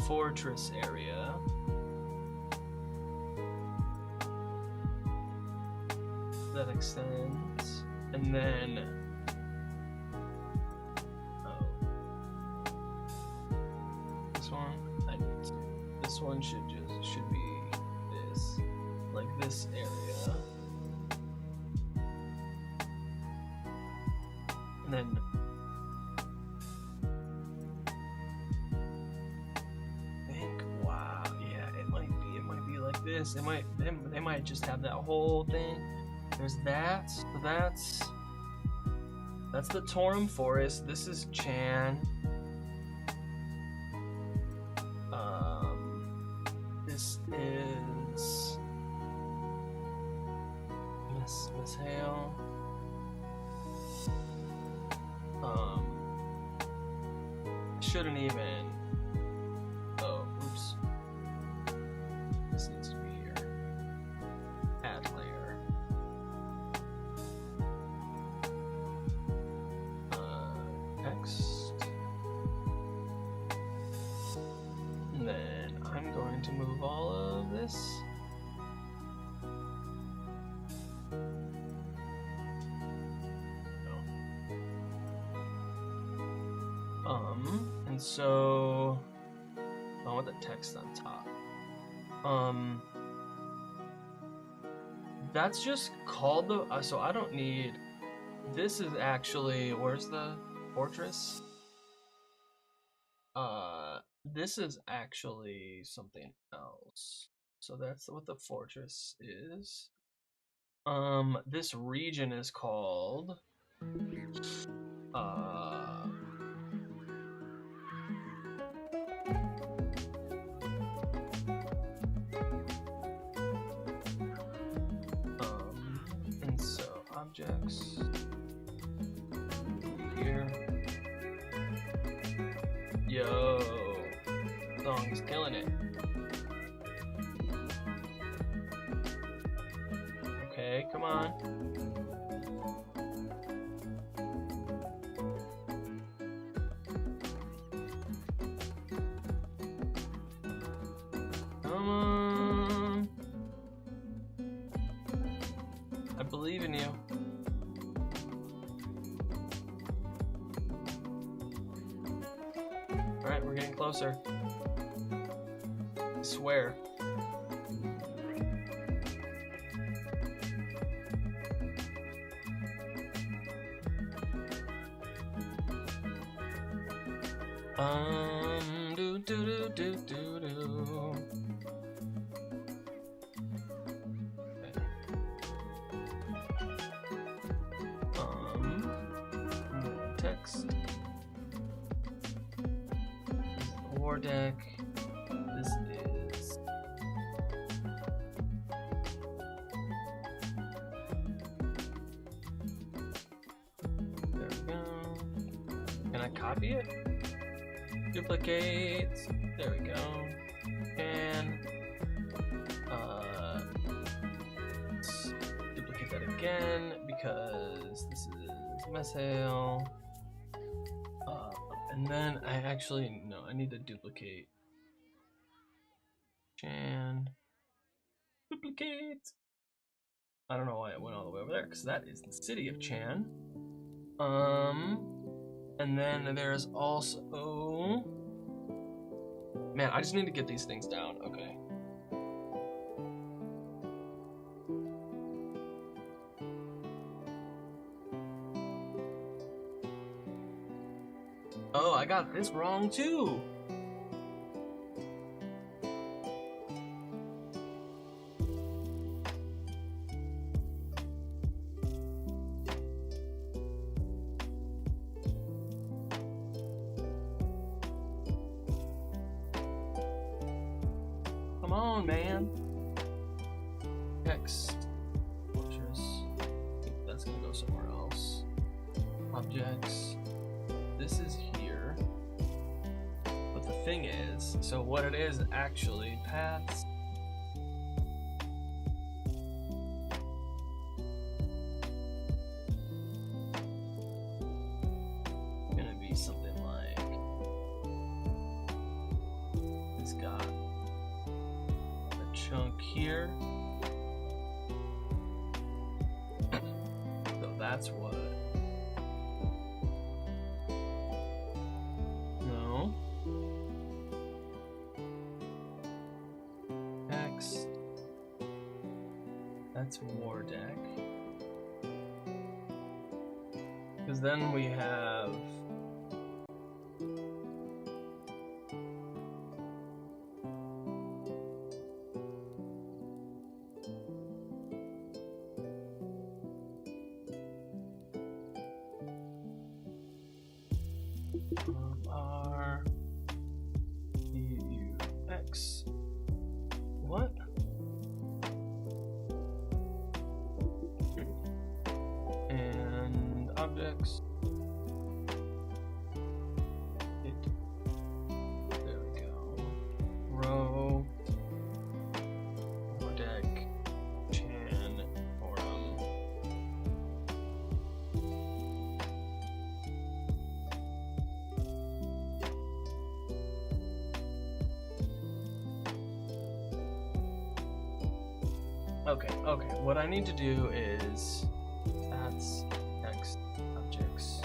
fortress area. That extends, and then this one should be this, like this area, and then I think, wow, yeah, it might be like this. They might just have that whole thing. There's that. So that's the Torum Forest. This is Chan. This is Miss Hale. Shouldn't even. Oh, oops. This needs to be here. Add layer. Text. And then I'm going to move all of this. And so I want the text on top. That's just called the, so I don't need, this is actually, where's the fortress? This is actually something else. So that's what the fortress is. This region is called, and so objects here. Yo, song's killing it. Okay, come on. Come on. I believe in you. Alright, we're getting closer. I swear. Text. This is the war deck. This is there we go. Can I copy it? Duplicate. There we go. And let's duplicate that again because this is Meshale. And then I need to duplicate Chan. Duplicate. I don't know why it went all the way over there because that is the city of Chan. And then there's also, man, I just need to get these things down. Okay. Oh, I got this wrong too. Come on, man. Text. Fortress. I think that's gonna go somewhere else. Objects. This is here. But the thing is, so what it is actually, paths. chunk here. So that's what. No. Text. That's war deck. Because then we have R U X. What? And objects. There we go. Row. Deck. Chan. Forum. Okay. What I need to do is stats, text, objects.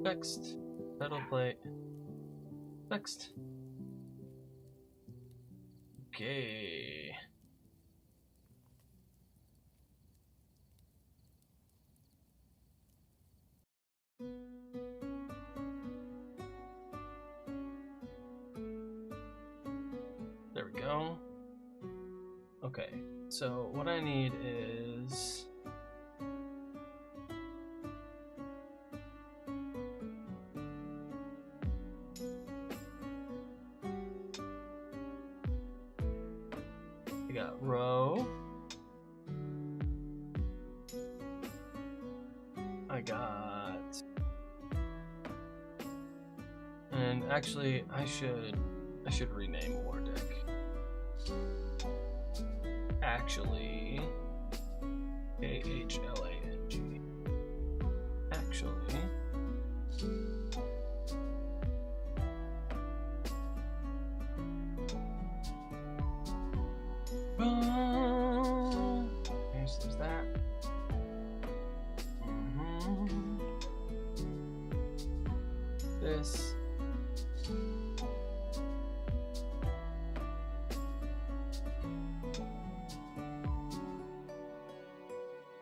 Text, metal plate, text. Okay. There we go. Okay, so what I need is I got row. I got, and actually I should rename war deck. Actually, AHLANG. Actually. Okay, so there's that. This.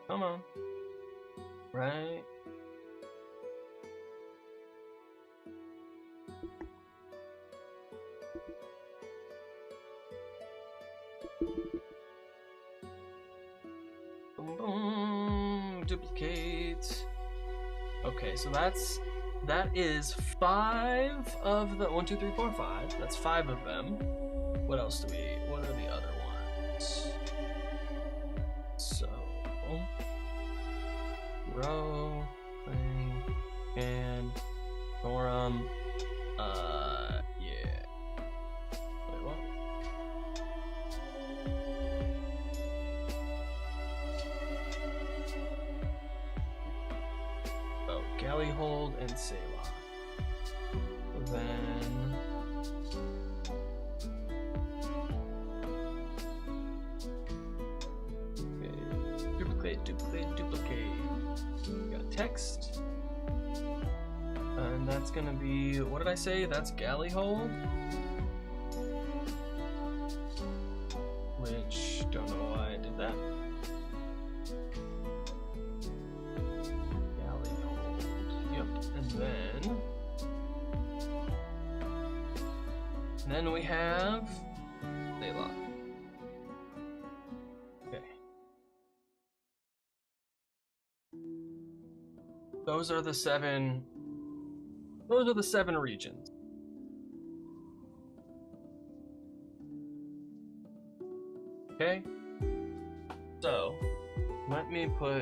Come on. Right. Boom, boom. Duplicate. Okay, so that is 5 of the 1, 2, 3, 4, 5. That's 5 of them. What else do we? What are the other ones? So row thing and forum. Yeah. Wait, what? Oh, galley hold and Selah. Then duplicate. We got text. And that's gonna be, what did I say? That's galley hold. Which, don't know why I did that. Galley hold. Yep. And then we have Selah. Those are the 7 regions. Okay? So, let me put,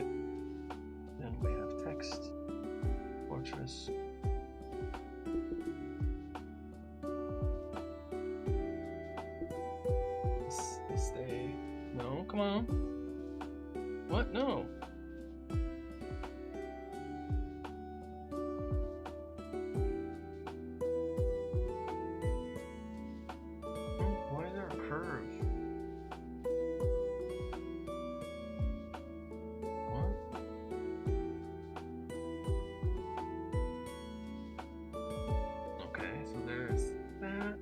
then we have text next? Fortress. Stay. No, come on. What? No. Why is there a curve? What? Okay, so there's that.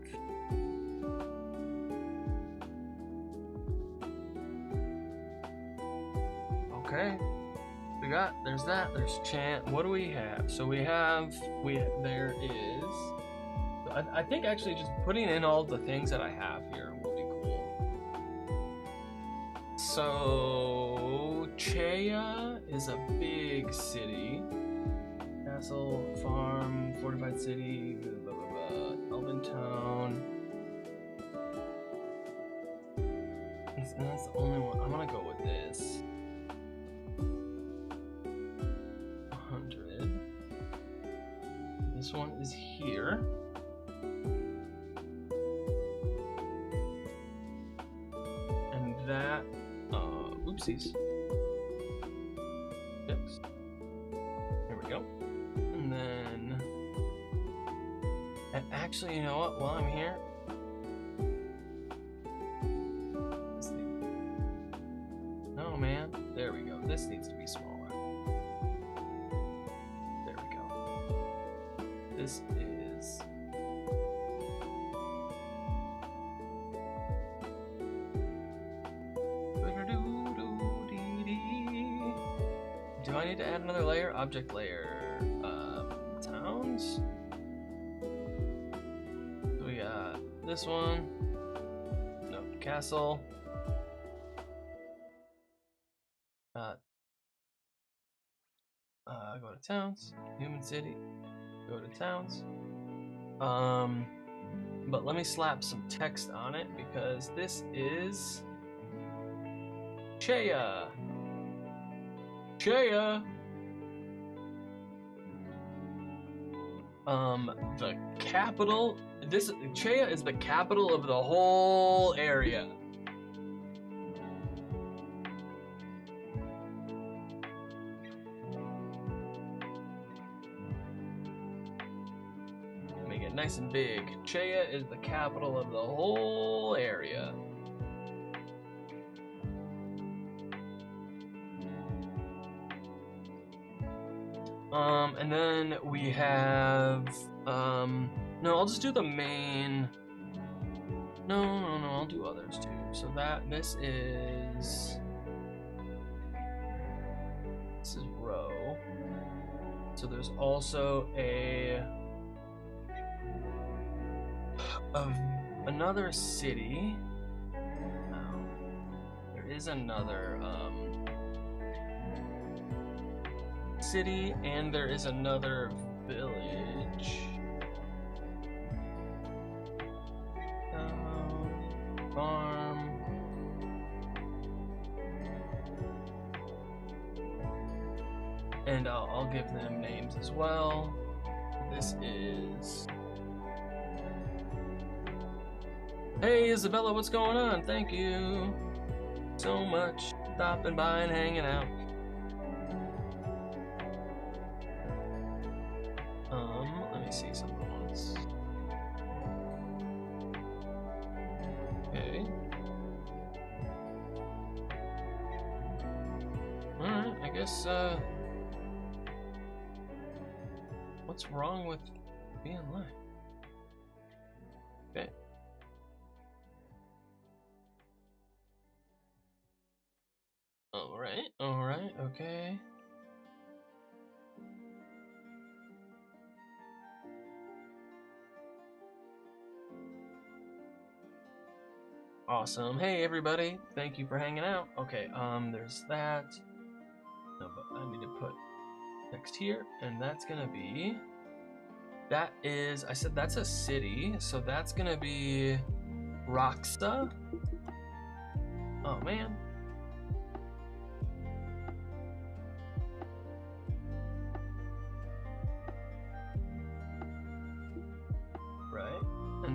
Okay, there's that, there's chant. What do we have? So there is, I think actually just putting in all the things that I have here will be cool. So, Chea is a big city. Castle, farm, fortified city, blah, blah, blah, elven town. And that's the only one. I'm gonna go with this. 100. This one is here. And that, oopsies. 6. There we go. And then, and actually, you know what? While I'm here, no, man. There we go. This needs to be smaller. There we go. This is. Do I need to add another layer? Object layer. Towns. So we got this one. No, castle. Go to towns. Human city. Go to towns. But let me slap some text on it because this is Chea. Chea. The capital. Chea is the capital of the whole area. Make it nice and big. Chea is the capital of the whole area. And then we have, no, I'll just do the main, no, I'll do others too. So this is row. So there's also another city. No, there is another, city, and there is another village. Farm. And I'll give them names as well. This is. Hey Isabella, what's going on? Thank you so much. Stopping by and hanging out. Let me see something else. Okay. Alright, I guess, what's wrong with being live? Okay. Alright, okay. Awesome. Hey everybody, thank you for hanging out. Okay, there's that. No, but I need to put text here, and that's gonna be, that is, I said that's a city, so that's gonna be Roxa. Oh man.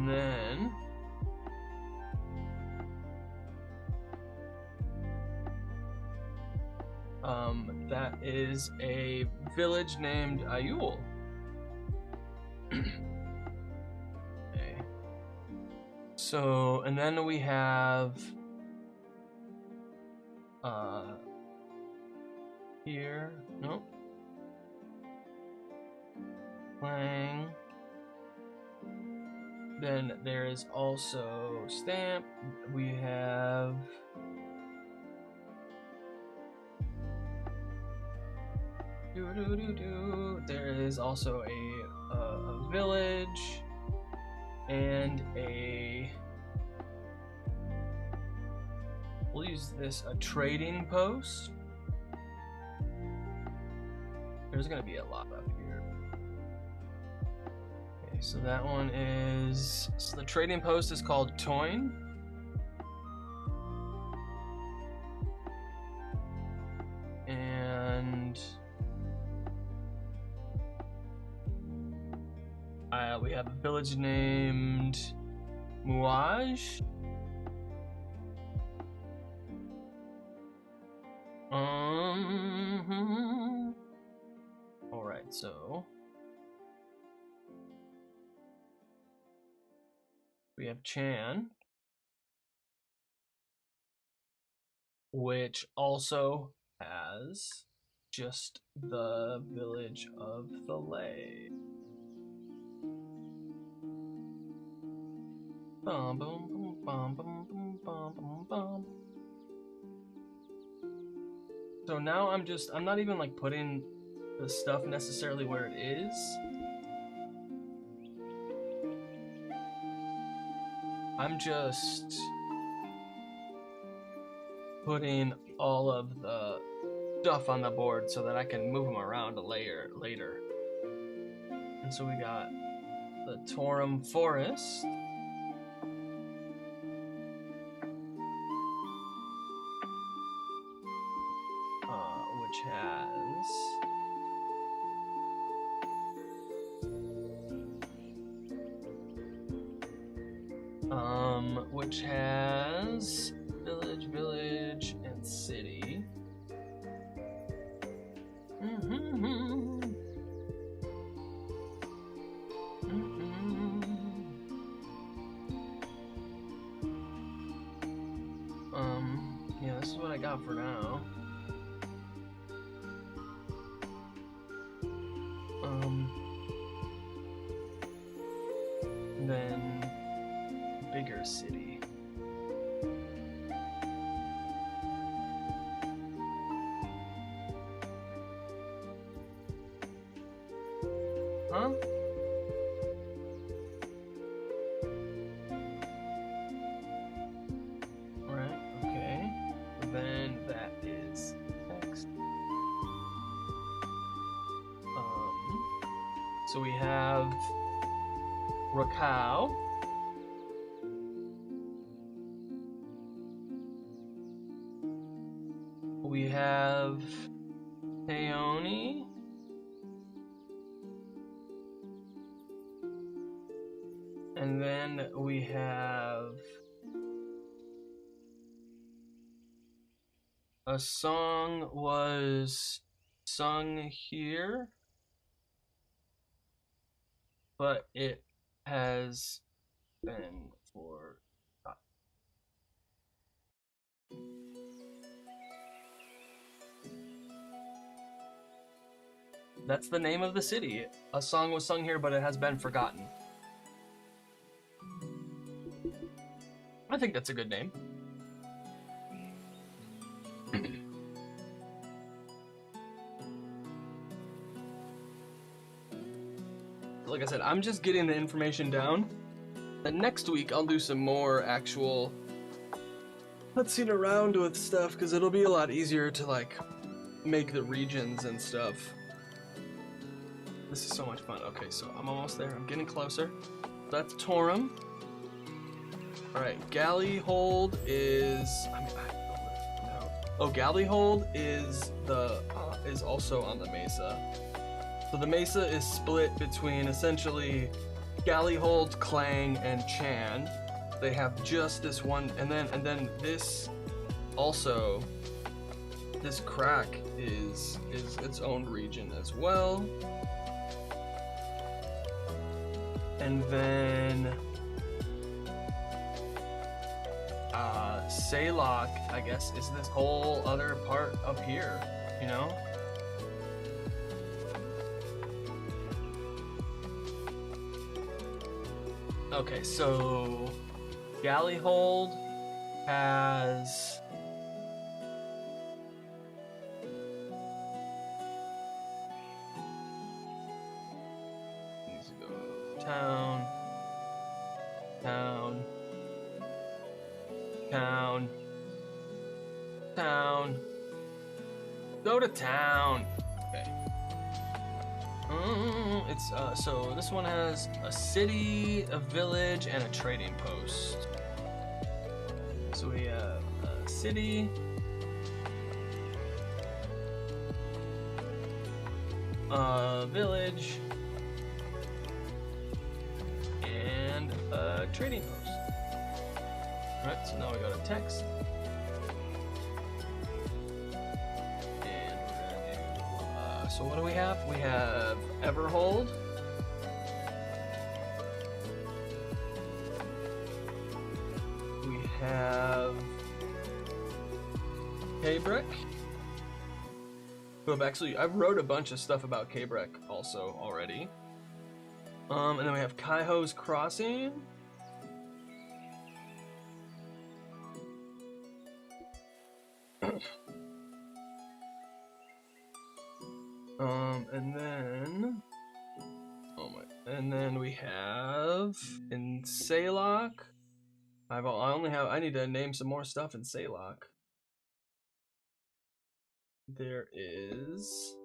And then that is a village named Ayul. Okay. So, and then we have here, nope. Clang. Then there is also Stamp. We have there is also a village and we'll use this, a trading post. There's gonna be a lot up here. Okay, so that one is, so the trading post is called Toyn. And we have a village named Muaj. Alright, so we have Chan, which also has just the village of the Lay. Bum, bum, bum, bum, bum, bum, bum, bum. So now I'm not even like putting the stuff necessarily where it is. I'm just putting all of the stuff on the board so that I can move them around a layer later. And so we got the Torum Forest. Which has village, and city. Yeah, this is what I got for now. Then bigger city. Huh? Alright, okay. Then that is next. So we have Rakau. We have Peony. And then we have a song was sung here, but it has been for That's the name of the city. A song was sung here, but it has been forgotten. I think that's a good name. Like I said, I'm just getting the information down. And next week, I'll do some more actual putzing around with stuff, because it'll be a lot easier to, like, make the regions and stuff. This is so much fun. Okay, so I'm almost there. I'm getting closer. That's Torum. Alright, Galleyhold is... Oh, Galleyhold is the is also on the mesa. So the mesa is split between essentially Gallyhold, Clang, and Chan. They have just this one, and then this also. This crack is its own region as well. And then Saylok, I guess, is this whole other part up here, you know? Okay, so Gallyhold has needs to go town, town, town, town. Go to town. Okay. It's so this one has a city, a village, and a trading post. So we have a city, a village, and a trading post. Alright, so now we go to text. And we're gonna do, so what do we have? We have Everhold. We have Kaybrick. Who I've wrote a bunch of stuff about Kaybrick also already. And then we have Kaiho's Crossing. And then we have in Saylok. I need to name some more stuff in Saylok. There is.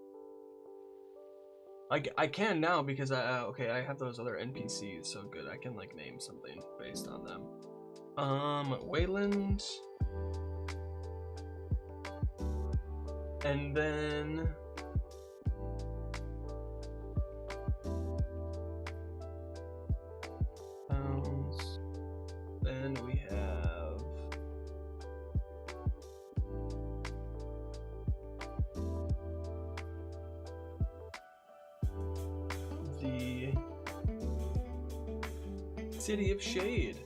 I can now because I have those other NPCs, so good. I can like name something based on them. Wayland. And then then we have the City of Shade.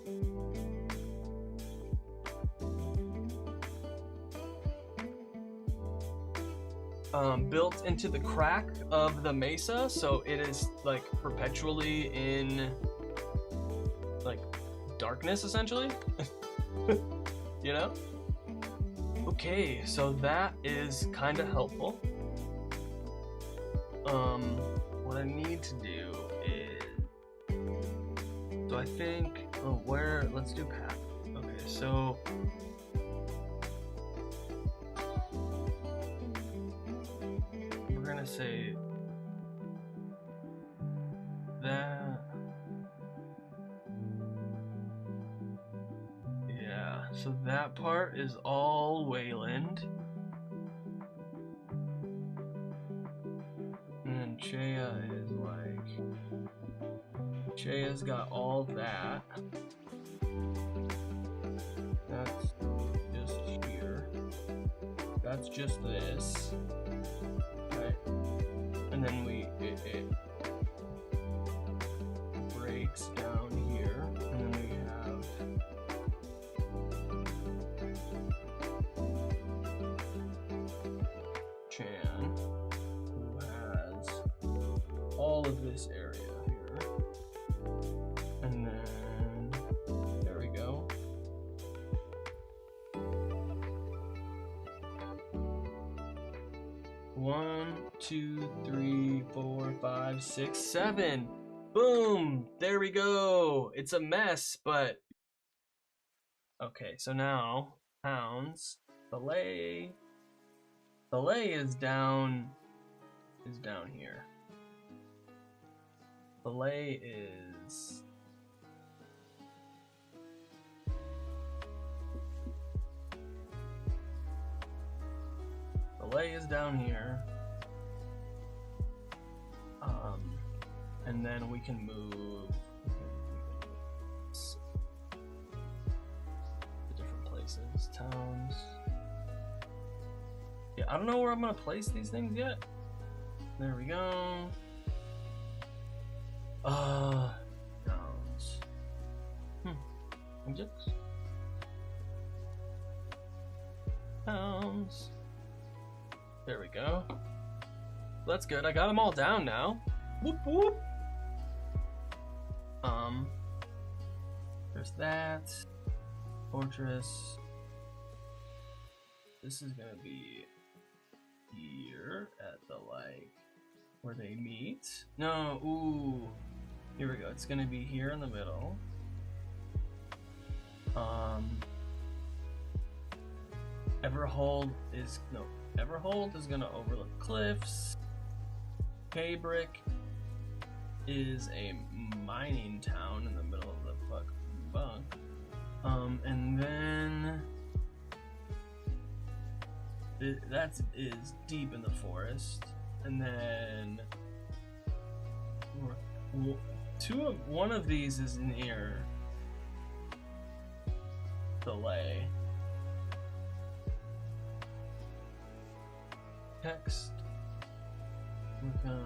Built into the crack of the mesa, so it is like perpetually in like darkness essentially. You know? Okay, so that is kind of helpful. What I need to do is, so I think, let's do path. Okay, so we're gonna say that, yeah, so that part is all Wayland. And then Chaya is like, Chaya's got all that. That's just here. That's just this. Right. And then it breaks down here. And then we have Chan, who has all of this area here. And then there we go. One, 2, 3, 4, 5, 6, 7. Boom! There we go. It's a mess, but okay. So now pounds. Belay is down here. Belay is down here. And then we can move places. Towns. Yeah, I don't know where I'm gonna place these things yet. There we go. Towns. Objects. Towns. There we go. That's good. I got them all down now. Whoop whoop. There's that. Fortress. This is gonna be here at the like where they meet. No, ooh. Here we go. It's gonna be here in the middle. Everhold is gonna overlook cliffs. K-Brick is a mining town in the middle of the fuck bunk. And then that is deep in the forest. And then one of these is near the lay. Text. Go.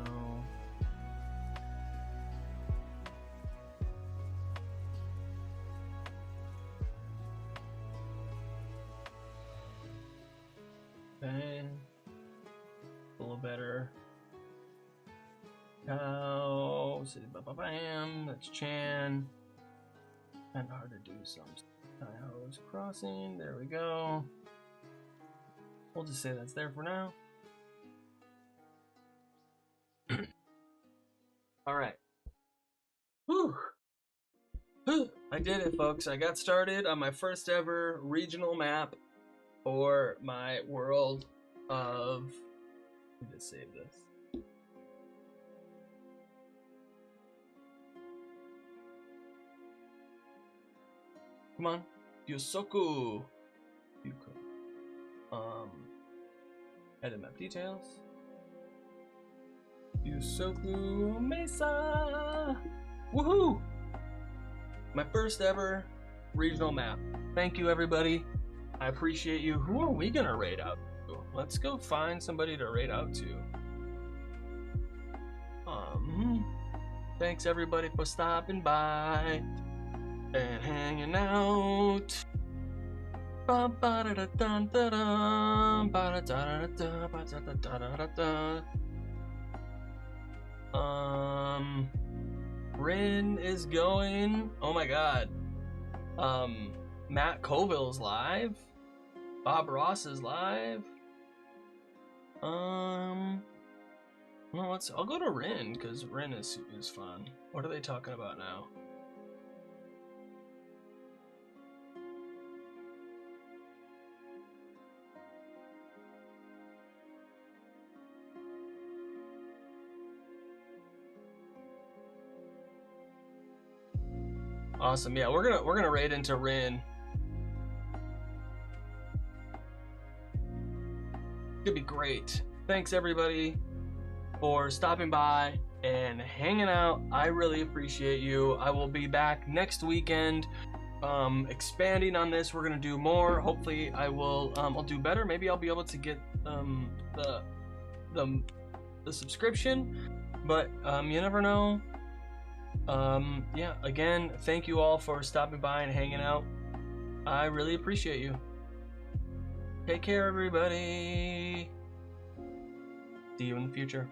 Okay. A little better. Cow. City. Bam. That's Chan. Kind of hard to do some. Idaho's Crossing. There we go. We'll just say that's there for now. All right. Whew. I did it, folks. I got started on my first ever regional map for my world of. Let me just save this. Come on, Yusoku. Edit map details. Yusoku Mesa! Woohoo! My first ever regional map. Thank you, everybody. I appreciate you. Who are we gonna raid out to? Let's go find somebody to raid out to. Thanks everybody for stopping by and hanging out. Rin is going. Oh my god. Matt Colville's live. Bob Ross is live. Well, I'll go to Rin because Rin is fun. What are they talking about now? Awesome. Yeah, we're gonna raid into Rin. Could be great. Thanks everybody for stopping by and hanging out. I really appreciate you. I will be back next weekend, expanding on this. We're gonna do more. Hopefully, I'll do better. Maybe I'll be able to get the subscription, but you never know. Yeah, again, thank you all for stopping by and hanging out. I really appreciate you. Take care, everybody. See you in the future.